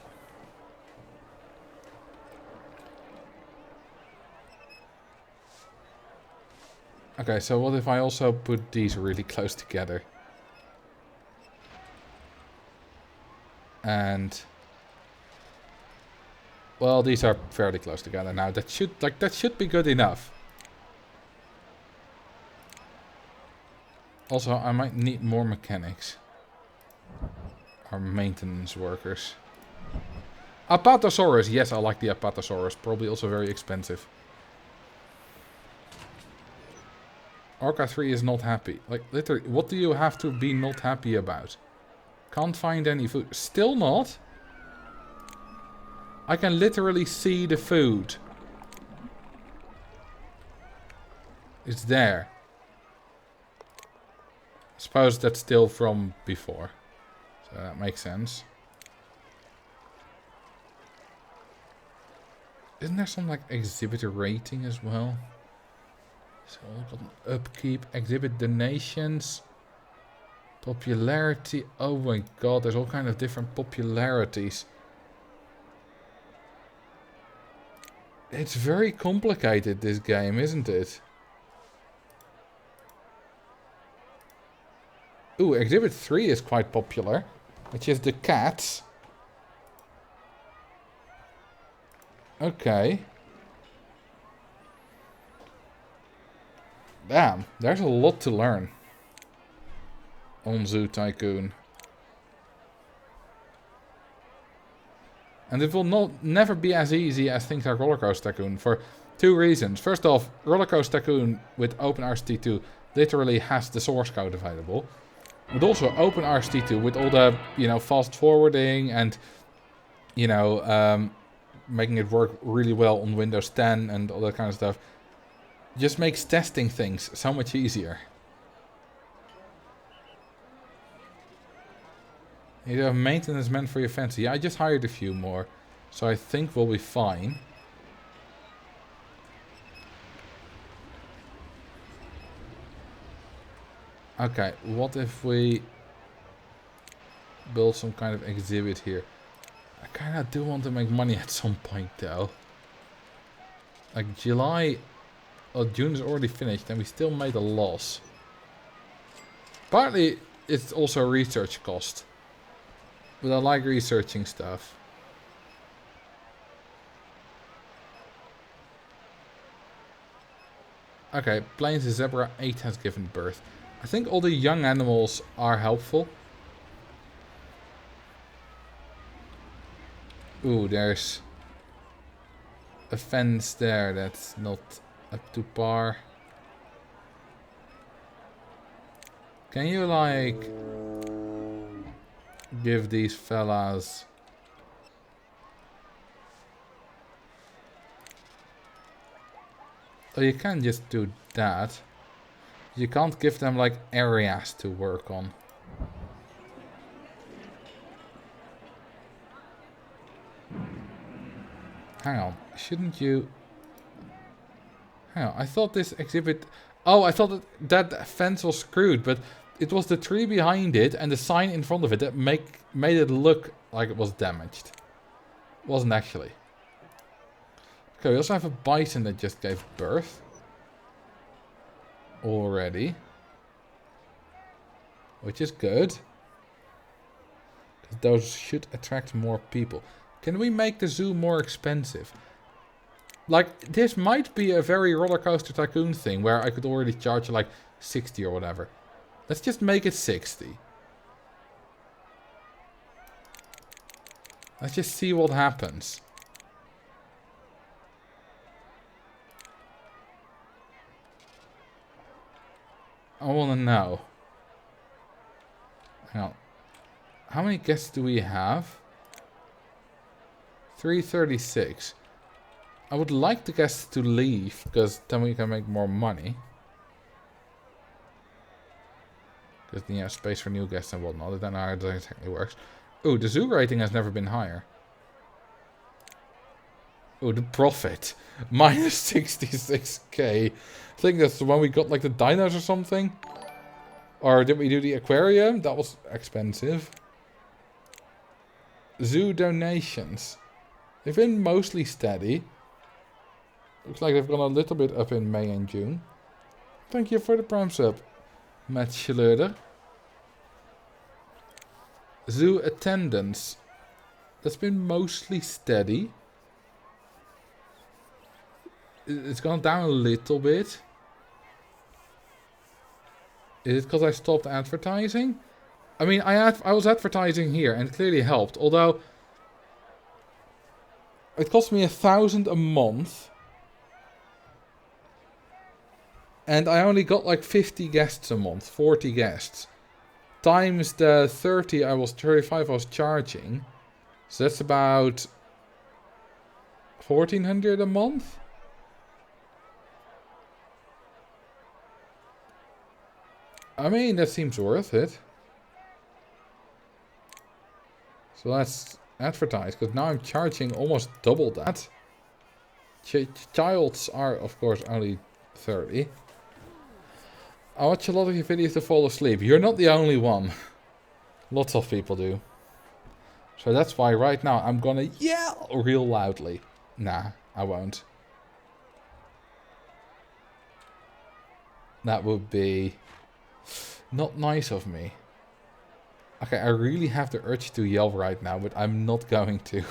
Okay, so what if I also put these really close together? And... well, these are fairly close together now. That should be good enough. Also, I might need more mechanics. Or maintenance workers. Apatosaurus. Yes, I like the Apatosaurus. Probably also very expensive. Orca 3 is not happy. Like, literally, what do you have to be not happy about? Can't find any food. Still not? I can literally see the food. It's there. I suppose that's still from before. So that makes sense. Isn't there some like exhibitor rating as well? So we've got an upkeep, exhibit donations, popularity. Oh my god, there's all kind of different popularities. It's very complicated, this game, isn't it? Ooh, Exhibit 3 is quite popular, which is the cats. Okay. Damn, there's a lot to learn on Zoo Tycoon. And it will never be as easy as things like Roller Coaster Tycoon for 2 reasons. First off, Roller Coaster Tycoon with OpenRCT2 literally has the source code available. But also OpenRCT2 with all the, you know, fast forwarding and, you know, making it work really well on Windows 10 and all that kind of stuff, just makes testing things so much easier. You have maintenance men for your fence. Yeah, I just hired a few more. So I think we'll be fine. Okay, what if we build some kind of exhibit here? I kind of do want to make money at some point though. Like July or June is already finished and we still made a loss. Partly it's also research cost. But I like researching stuff. Okay, Plains Zebra 8 has given birth. I think all the young animals are helpful. Ooh, there's a fence there that's not up to par. Can you, like, give these fellas... Oh, you can just do that. You can't give them, like, areas to work on. Hang on, shouldn't you... Hang on, I thought this exhibit... Oh, I thought that fence was screwed, but it was the tree behind it and the sign in front of it that made it look like it was damaged. It wasn't actually. Okay, we also have a bison that just gave birth. Already. Which is good. Those should attract more people. Can we make the zoo more expensive? Like, this might be a very Roller Coaster Tycoon thing where I could already charge like 60 or whatever. Let's just make it 60. Let's just see what happens. I want to know. Hang on. How many guests do we have? 336. I would like the guests to leave, because then we can make more money. Because you have space for new guests and whatnot. I don't know how it exactly works. Ooh, the zoo rating has never been higher. Ooh, the profit. Minus 66k. I think that's the one we got, like, the dinos or something. Or did we do the aquarium? That was expensive. Zoo donations. They've been mostly steady. Looks like they've gone a little bit up in May and June. Thank you for the prime sub, Matt Schleuder. Zoo attendance. That's been mostly steady. It's gone down a little bit. Is it because I stopped advertising? I mean, I was advertising here and it clearly helped. Although, it cost me 1,000 a month. And I only got like 50 guests a month, 40 guests. Times the 35 I was charging. So that's about 1,400 a month. I mean, that seems worth it. So let's advertise, because now I'm charging almost double that. Childs are, of course, only 30. I watch a lot of your videos to fall asleep. You're not the only one. Lots of people do. So that's why right now I'm gonna yell real loudly. Nah, I won't. That would be not nice of me. Okay, I really have the urge to yell right now, but I'm not going to.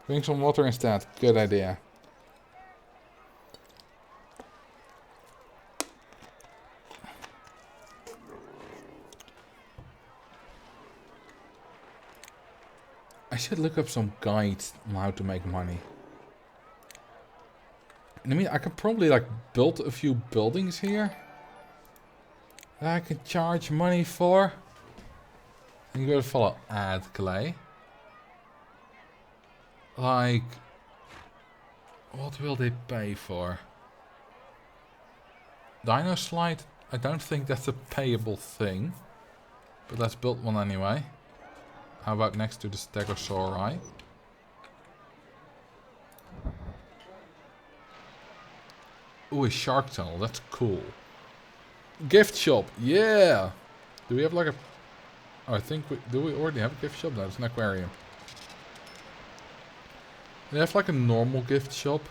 Drink some water instead. Good idea. I should look up some guides on how to make money. I mean, I could probably like build a few buildings here that I can charge money for. And you gotta follow ad clay. Like, what will they pay for? Dino slide? I don't think that's a payable thing. But let's build one anyway. How about next to the Stegosauri? Ooh, a shark tunnel. That's cool. Gift shop. Yeah. Do we have like a... Oh, I think we... Do we already have a gift shop? No, it's an aquarium. They have like a normal gift shop.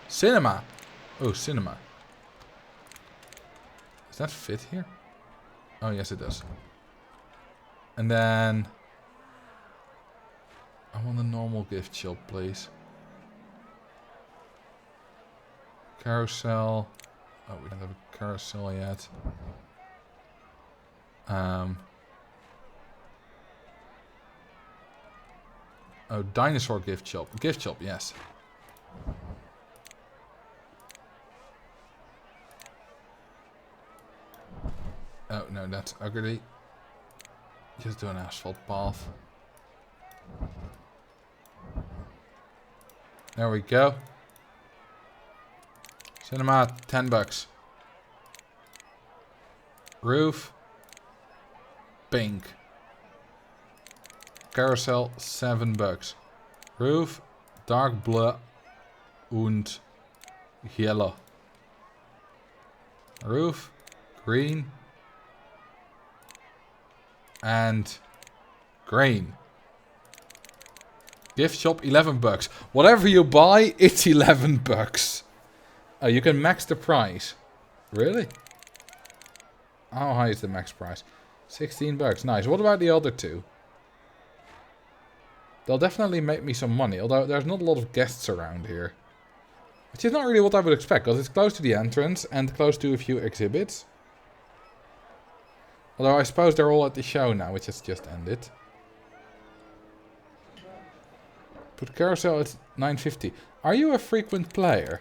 Cinema. Oh, cinema. Does that fit here? Oh, yes it does. And then... I want a normal gift shop, please. Carousel. Oh, we don't have a carousel yet. Oh, dinosaur gift shop. Gift shop, yes. Oh, no, that's ugly. Just do an asphalt path. There we go. Cinema, $10. Roof. Pink. Carousel, $7. Roof, dark blue and yellow. Roof, green and green. Gift shop, $11. Whatever you buy, it's $11. Oh, you can max the price. Really? How high is the max price? $16. Nice. What about the other two? They'll definitely make me some money, although there's not a lot of guests around here. Which is not really what I would expect, because it's close to the entrance and close to a few exhibits. Although I suppose they're all at the show now, which has just ended. Put carousel at $9.50. Are you a frequent player?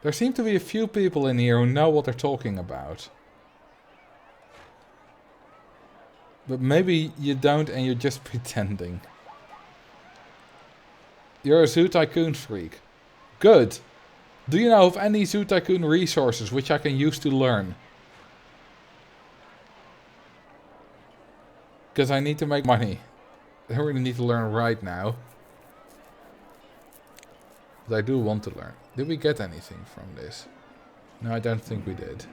There seem to be a few people in here who know what they're talking about. But maybe you don't and you're just pretending. You're a Zoo Tycoon freak. Good. Do you know of any Zoo Tycoon resources which I can use to learn? Because I need to make money. I don't really need to learn right now. But I do want to learn. Did we get anything from this? No, I don't think we did.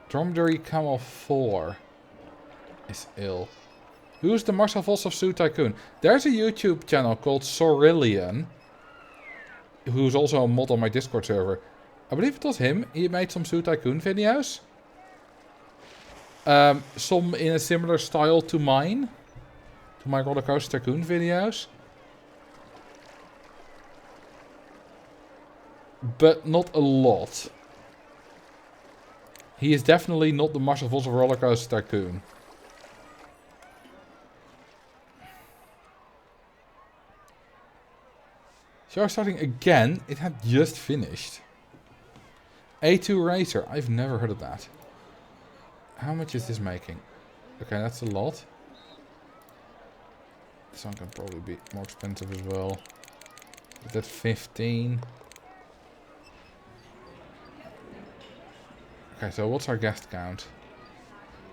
Dromedary Camel 4 is ill. Who's the Marcel Vos of Zoo Tycoon? There's a YouTube channel called Sorillion, who's also a mod on my Discord server. I believe it was him. He made some Zoo Tycoon videos. Some in a similar style to mine. To my Roller Coaster Tycoon videos. But not a lot. He is definitely not the Marcel Vos of Roller Coaster Tycoon. Show starting again? It had just finished. A2 Racer. I've never heard of that. How much is this making? Okay, that's a lot. This one can probably be more expensive as well. But that's 15. Okay, so what's our guest count?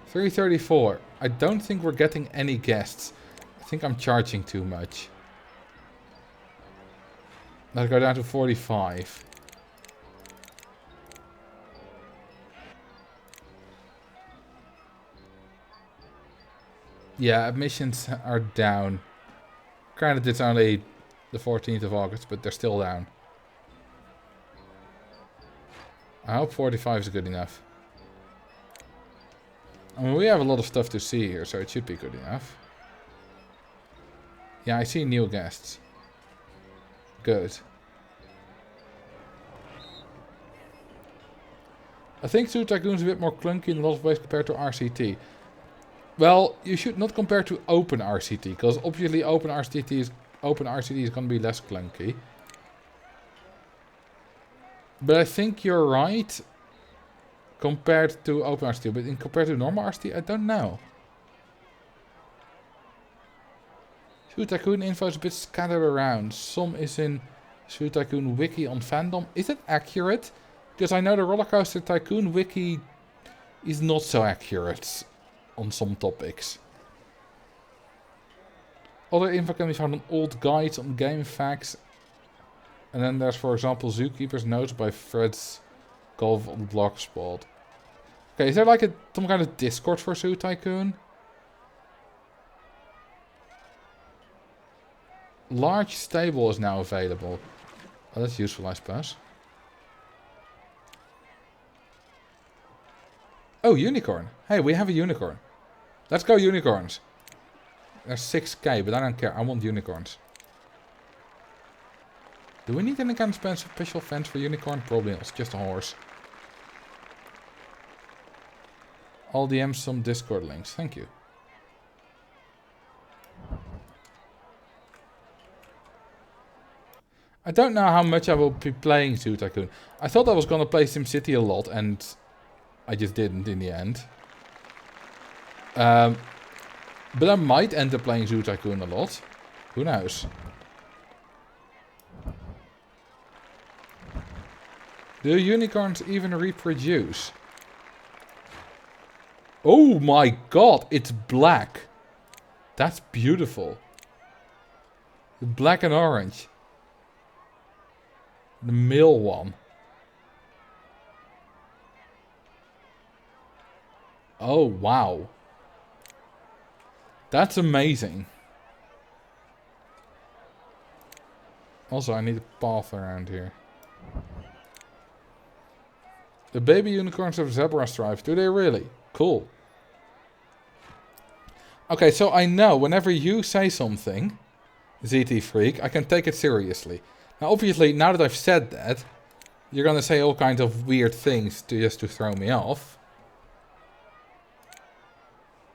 334. I don't think we're getting any guests. I think I'm charging too much. Let's go down to 45. Yeah, admissions are down. Granted, it's only the 14th of August, but they're still down. I hope 45 is good enough. I mean, we have a lot of stuff to see here, so it should be good enough. Yeah, I see new guests. Good. I think Zoo Tycoon is a bit more clunky in a lot of ways compared to RCT. Well, you should not compare to Open RCT, because obviously Open RCT is going to be less clunky. But I think you're right compared to Open RCT, but compared to normal RCT, I don't know. Zoo Tycoon info is a bit scattered around. Some is in Zoo Tycoon wiki on fandom. Is it accurate? Because I know the Roller Coaster Tycoon wiki is not so accurate on some topics. Other info can be found on old guides, on game facts. And then there's, for example, Zookeeper's Notes by Fred's Golf on Blogspot. Okay, is there like some kind of Discord for Zoo Tycoon? Large stable is now available. Oh, that's useful, I suppose. Oh, unicorn. Hey, we have a unicorn. Let's go unicorns. There's 6k, but I don't care. I want unicorns. Do we need any kind of special fence for unicorn? Probably not. It's just a horse. All DMs, some Discord links. Thank you. I don't know how much I will be playing Zoo Tycoon. I thought I was going to play SimCity a lot, and I just didn't in the end. But I might end up playing Zoo Tycoon a lot. Who knows? Do unicorns even reproduce? Oh my god, it's black. That's beautiful. Black and orange. The male one. Oh, wow. That's amazing. Also, I need a path around here. The baby unicorns have zebra stripes. Do they really? Cool. Okay, so I know whenever you say something, ZT Freak, I can take it seriously. Now, obviously, now that I've said that, you're gonna say all kinds of weird things just to throw me off.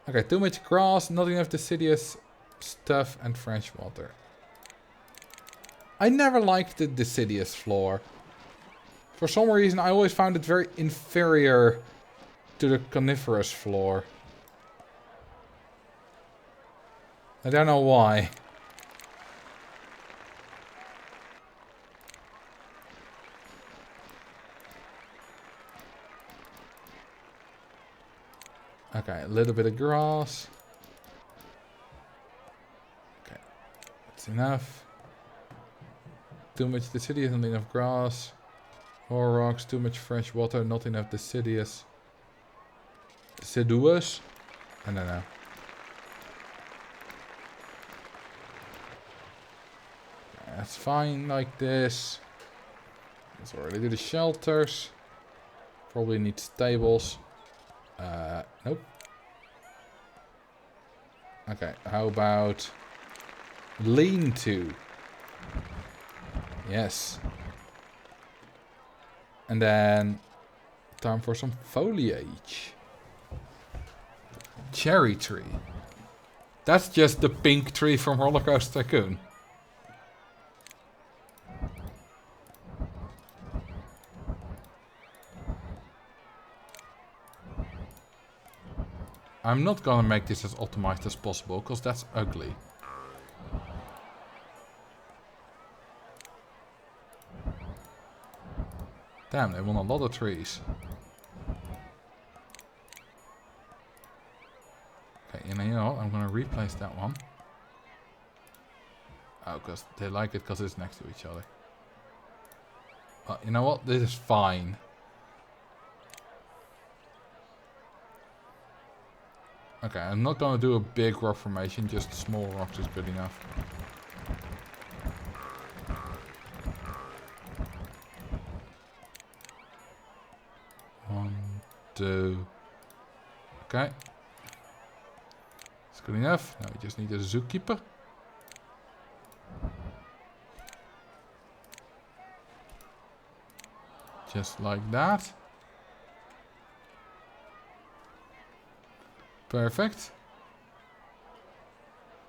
Okay, too much grass, not enough deciduous stuff, and fresh water. I never liked the deciduous floor. For some reason, I always found it very inferior to the coniferous floor. I don't know why. Okay, a little bit of grass. Okay, that's enough. Too much deciduous, not enough grass. More rocks, too much fresh water, not enough deciduous. Deciduous? I don't know. That's fine like this. Let's already do the shelters. Probably need stables. Nope. Okay, how about lean-to? Yes. And then time for some foliage. Cherry tree. That's just the pink tree from Roller Coaster Tycoon. I'm not gonna make this as optimized as possible, because that's ugly. Damn, they want a lot of trees. Okay, you know what? I'm gonna replace that one. Oh, because they like it because it's next to each other. Well, you know what? This is fine. Okay, I'm not gonna do a big rock formation, just small rocks is good enough. One, two. Okay. It's good enough. Now we just need a zookeeper. Just like that. Perfect.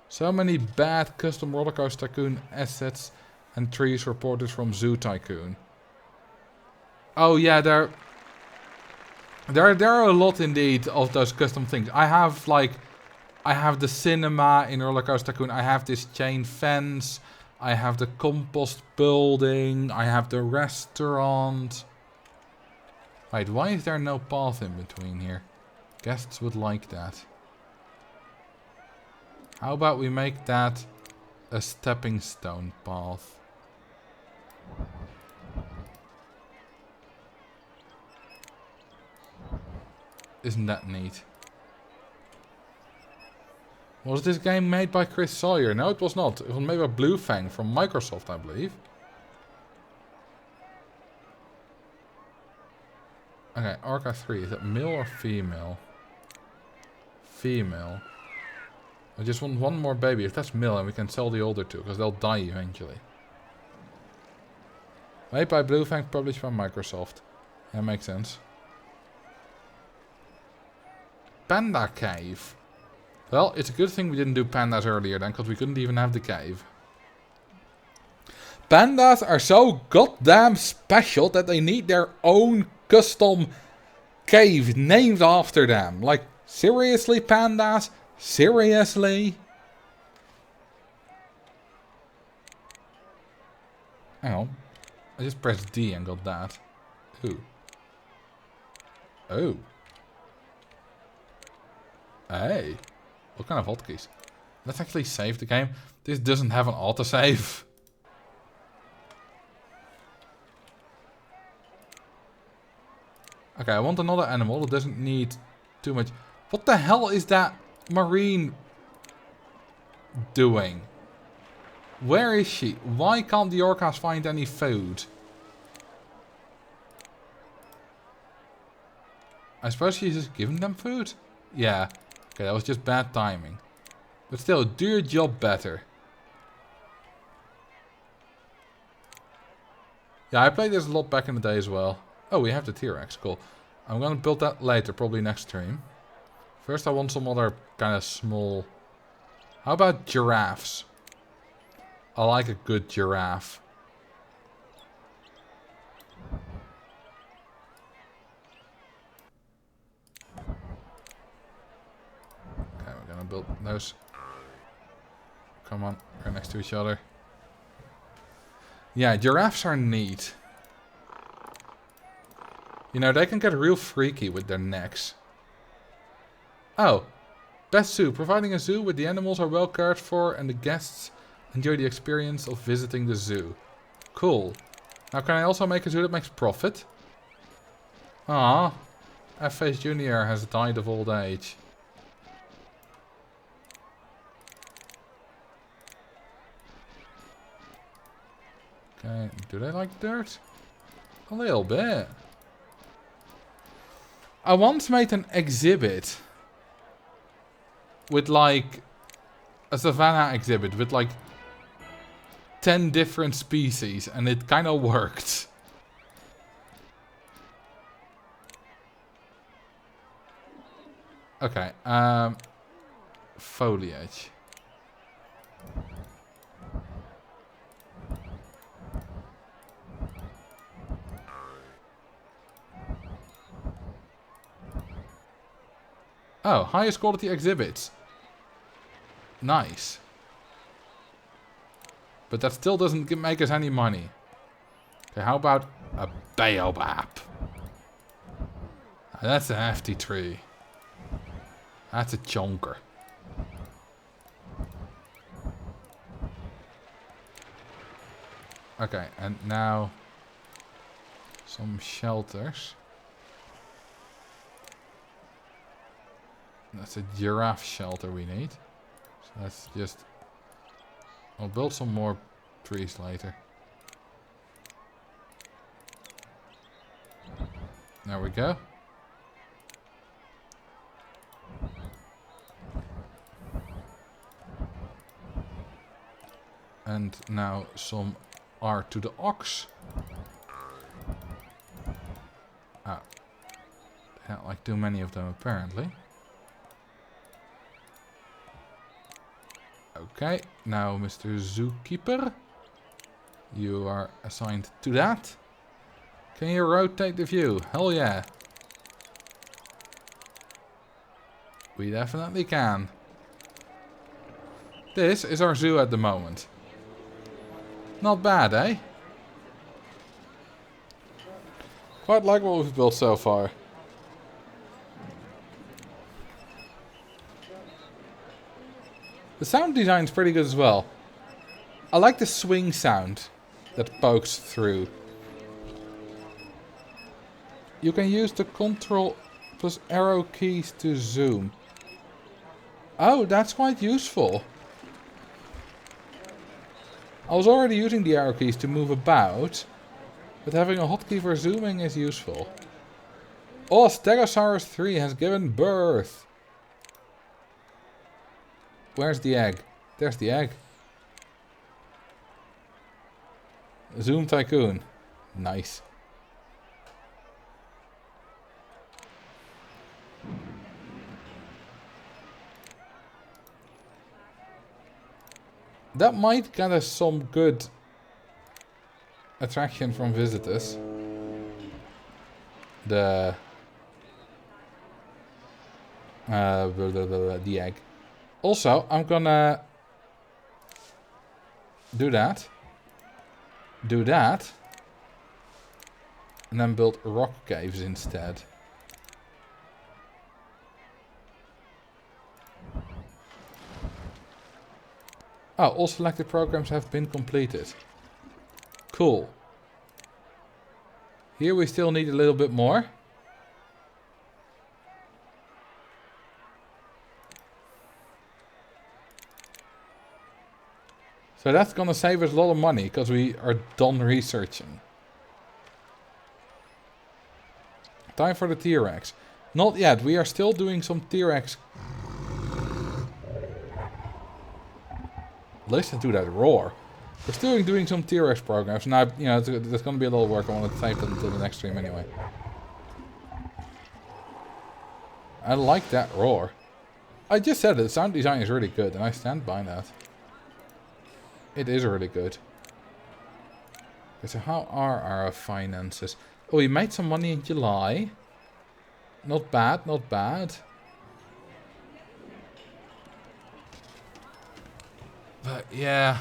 So many bad custom Roller Coaster Tycoon assets and trees reported from Zoo Tycoon. Oh yeah, there are a lot indeed of those custom things. I have the cinema in Roller Coaster Tycoon. I have this chain fence. I have the compost building. I have the restaurant. Wait, why is there no path in between here? Guests would like that. How about we make that a stepping stone path? Isn't that neat? Was this game made by Chris Sawyer? No, it was not. It was made by Blue Fang from Microsoft, I believe. Okay, Orca 3. Is it male or female? Female. I just want one more baby. If that's male, and we can sell the older two, because they'll die eventually. Made by Bluefang, published by Microsoft. That makes sense. Panda Cave. Well, it's a good thing we didn't do pandas earlier then, because we couldn't even have the cave. Pandas are so goddamn special that they need their own custom cave named after them. Like, seriously, pandas? Seriously? Hang on. I just pressed D and got that. Ooh. Oh. Hey. What kind of hotkeys? Let's actually save the game. This doesn't have an autosave. Okay, I want another animal that doesn't need too much. What the hell is that marine doing? Where is she? Why can't the orcas find any food? I suppose she's just giving them food? Yeah. Okay, that was just bad timing. But still, do your job better. Yeah, I played this a lot back in the day as well. Oh, we have the T-Rex. Cool. I'm gonna build that later, probably next stream. First, I want some other kind of small... How about giraffes? I like a good giraffe. Okay, we're gonna build those. Come on, right next to each other. Yeah, giraffes are neat. You know, they can get real freaky with their necks. Oh, best zoo. Providing a zoo where the animals are well cared for and the guests enjoy the experience of visiting the zoo. Cool. Now can I also make a zoo that makes profit? Ah, F-Face Jr. has died of old age. Okay, do they like dirt? A little bit. I once made an exhibit with like a savannah exhibit with like 10 different species and it kind of worked. Okay, foliage. Oh, highest quality exhibits. Nice. But that still doesn't make us any money. Okay, how about a baobab? That's a hefty tree. That's a chonker. Okay, and now some shelters. That's a giraffe shelter we need. So let's just... I'll build some more trees later. There we go. And now some R to the ox. Ah. Can't like too many of them apparently. Okay, now Mr. Zookeeper, you are assigned to that. Can you rotate the view? Hell yeah. We definitely can. This is our zoo at the moment. Not bad, eh? Quite like what we've built so far. The sound design is pretty good as well. I like the swing sound that pokes through. You can use the Ctrl plus arrow keys to zoom. Oh, that's quite useful. I was already using the arrow keys to move about, but having a hotkey for zooming is useful. Oh, Stegosaurus 3 has given birth. Where's the egg? There's the egg. Zoo Tycoon. Nice. That might get us some good attraction from visitors. The egg. Also, I'm gonna do that, and then build rock caves instead. Oh, all selected programs have been completed. Cool. Here we still need a little bit more. So that's gonna save us a lot of money, because we are done researching. Time for the T-Rex. Not yet, we are still doing some T-Rex. Listen to that roar. We're still doing some T-Rex programs. Now, you know, there's gonna be a little work. I want to save that until the next stream anyway. I like that roar. I just said it, the sound design is really good, and I stand by that. It is really good. Okay, so how are our finances? Oh, we made some money in July. Not bad, not bad. But yeah,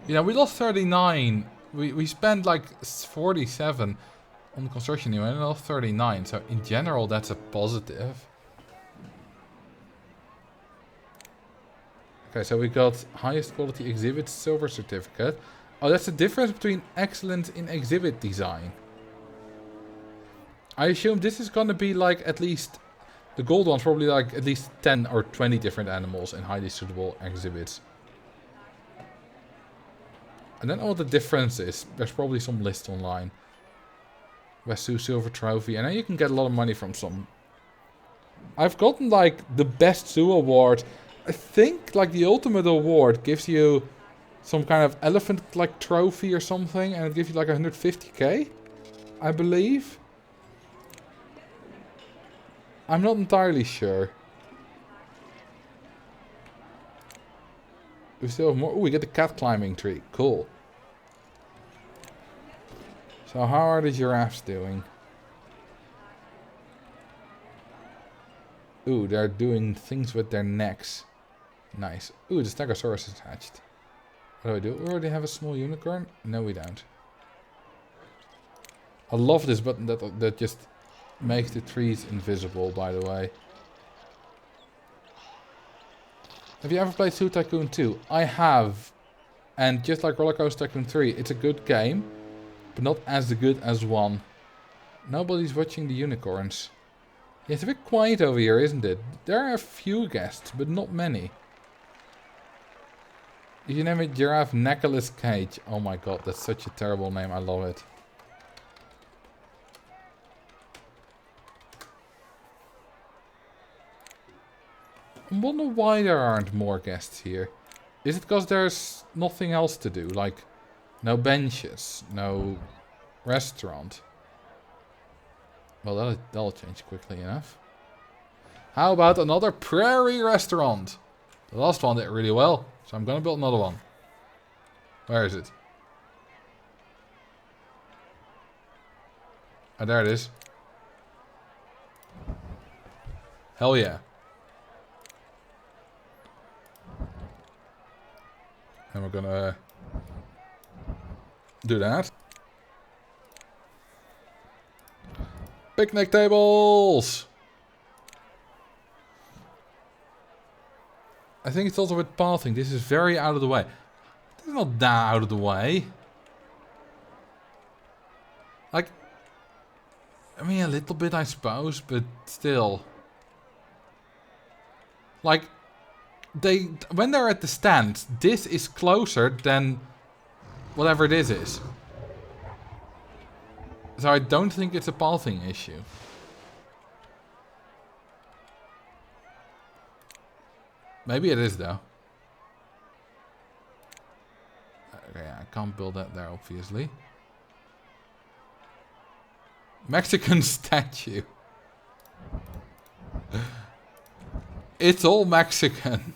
you know, we lost 39. We spent like 47 on the construction anyway, and lost 39. So in general, that's a positive. Okay, so we got highest quality exhibit silver certificate. Oh, that's the difference between excellence in exhibit design. I assume this is gonna be like at least, the gold one's probably like at least 10 or 20 different animals in highly suitable exhibits. And then all the differences, there's probably some list online. West Zoo Silver Trophy, and then you can get a lot of money from some. I've gotten like the best zoo award. I think like the ultimate award gives you some kind of elephant like trophy or something, and it gives you like 150k, I believe. I'm not entirely sure. We still have more. Oh, we get the cat climbing tree. Cool. So how are the giraffes doing? Ooh, they're doing things with their necks. Nice. Ooh, the Stegosaurus is hatched. What do? We already have a small unicorn? No, we don't. I love this button that just makes the trees invisible, by the way. Have you ever played Zoo Tycoon 2? I have. And just like Roller Coaster Tycoon 3, it's a good game, but not as good as 1. Nobody's watching the unicorns. Yeah, it's a bit quiet over here, isn't it? There are a few guests, but not many. You can name it Giraffe Necklace Cage. Oh my god, that's such a terrible name. I love it. I wonder why there aren't more guests here. Is it because there's nothing else to do? Like, no benches, no restaurant. Well, that'll change quickly enough. How about another prairie restaurant? The last one did really well, so I'm gonna build another one. Where is it? Oh, there it is. Hell yeah. And we're gonna do that. Picnic tables! I think it's also with pathing. This is very out of the way. This is not that out of the way. Like, I mean, a little bit, I suppose, but still. Like, when they're at the stand, this is closer than whatever this is. So I don't think it's a pathing issue. Maybe it is though. Okay, I can't build that there, obviously. Mexican statue. It's all Mexican.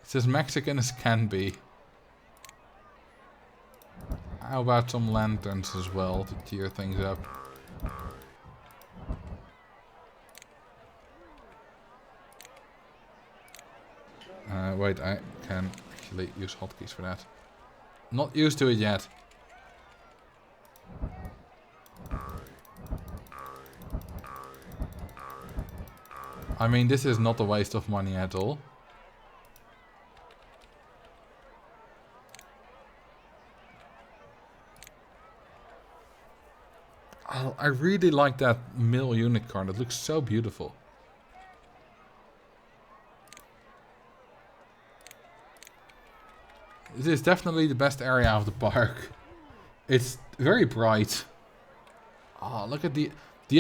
It's as Mexican as can be. How about some lanterns as well to cheer things up? Wait, I can actually use hotkeys for that. Not used to it yet. I mean, this is not a waste of money at all. Oh, I really like that mill unicorn. It looks so beautiful. This is definitely the best area of the park. It's very bright. Oh, look at the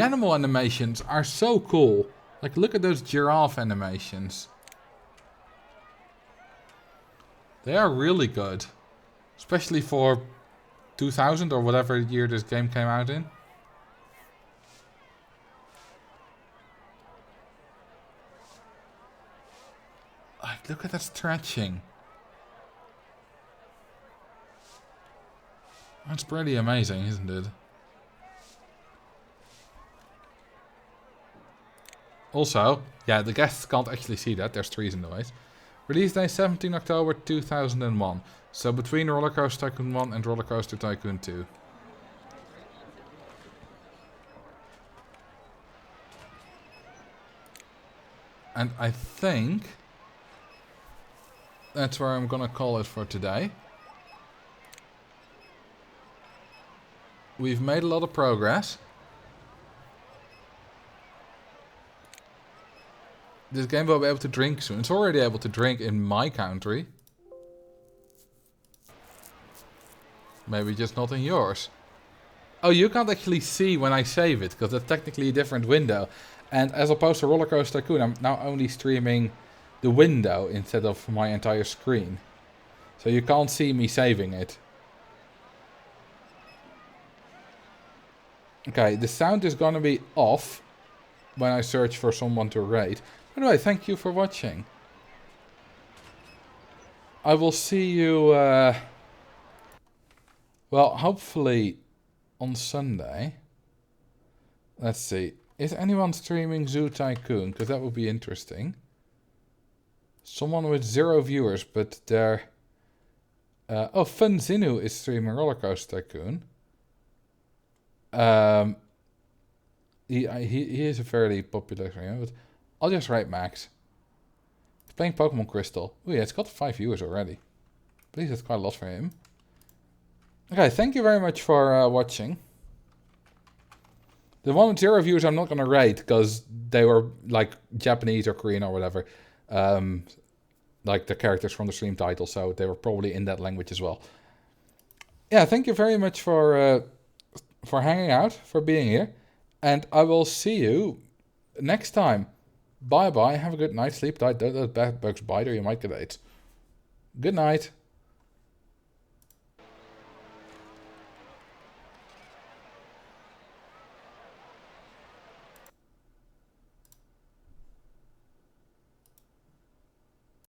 animal animations are so cool. Like, look at those giraffe animations. They are really good. Especially for 2000 or whatever year this game came out in. Like, look at that stretching. That's pretty amazing, isn't it? Also, yeah, the guests can't actually see that. There's trees in the way. Release day 17 October 2001. So between Roller Coaster Tycoon 1 and Roller Coaster Tycoon 2. And I think that's where I'm gonna call it for today. We've made a lot of progress. This game will be able to drink soon. It's already able to drink in my country. Maybe just not in yours. Oh, you can't actually see when I save it, because that's technically a different window. And as opposed to Roller Coaster Tycoon, I'm now only streaming the window instead of my entire screen. So you can't see me saving it. Okay, the sound is gonna be off when I search for someone to raid. By the way, thank you for watching. I will see you, well, hopefully on Sunday. Let's see. Is anyone streaming Zoo Tycoon? Because that would be interesting. Someone with 0 viewers, but they're... oh, Fun Zinu is streaming Roller Coaster Tycoon. He is a fairly popular streamer, but I'll just write Max. He's playing Pokemon Crystal. Oh yeah, it's got 5 viewers already. I believe that's quite a lot for him. Okay, thank you very much for watching. The one with 0 viewers I'm not going to rate, because they were like Japanese or Korean or whatever. Like the characters from the stream title, so they were probably in that language as well. Yeah, thank you very much for hanging out, for being here. And I will see you next time. Bye bye, have a good night, sleep tight, don't let bad bugs bite or you might get AIDS. Good night.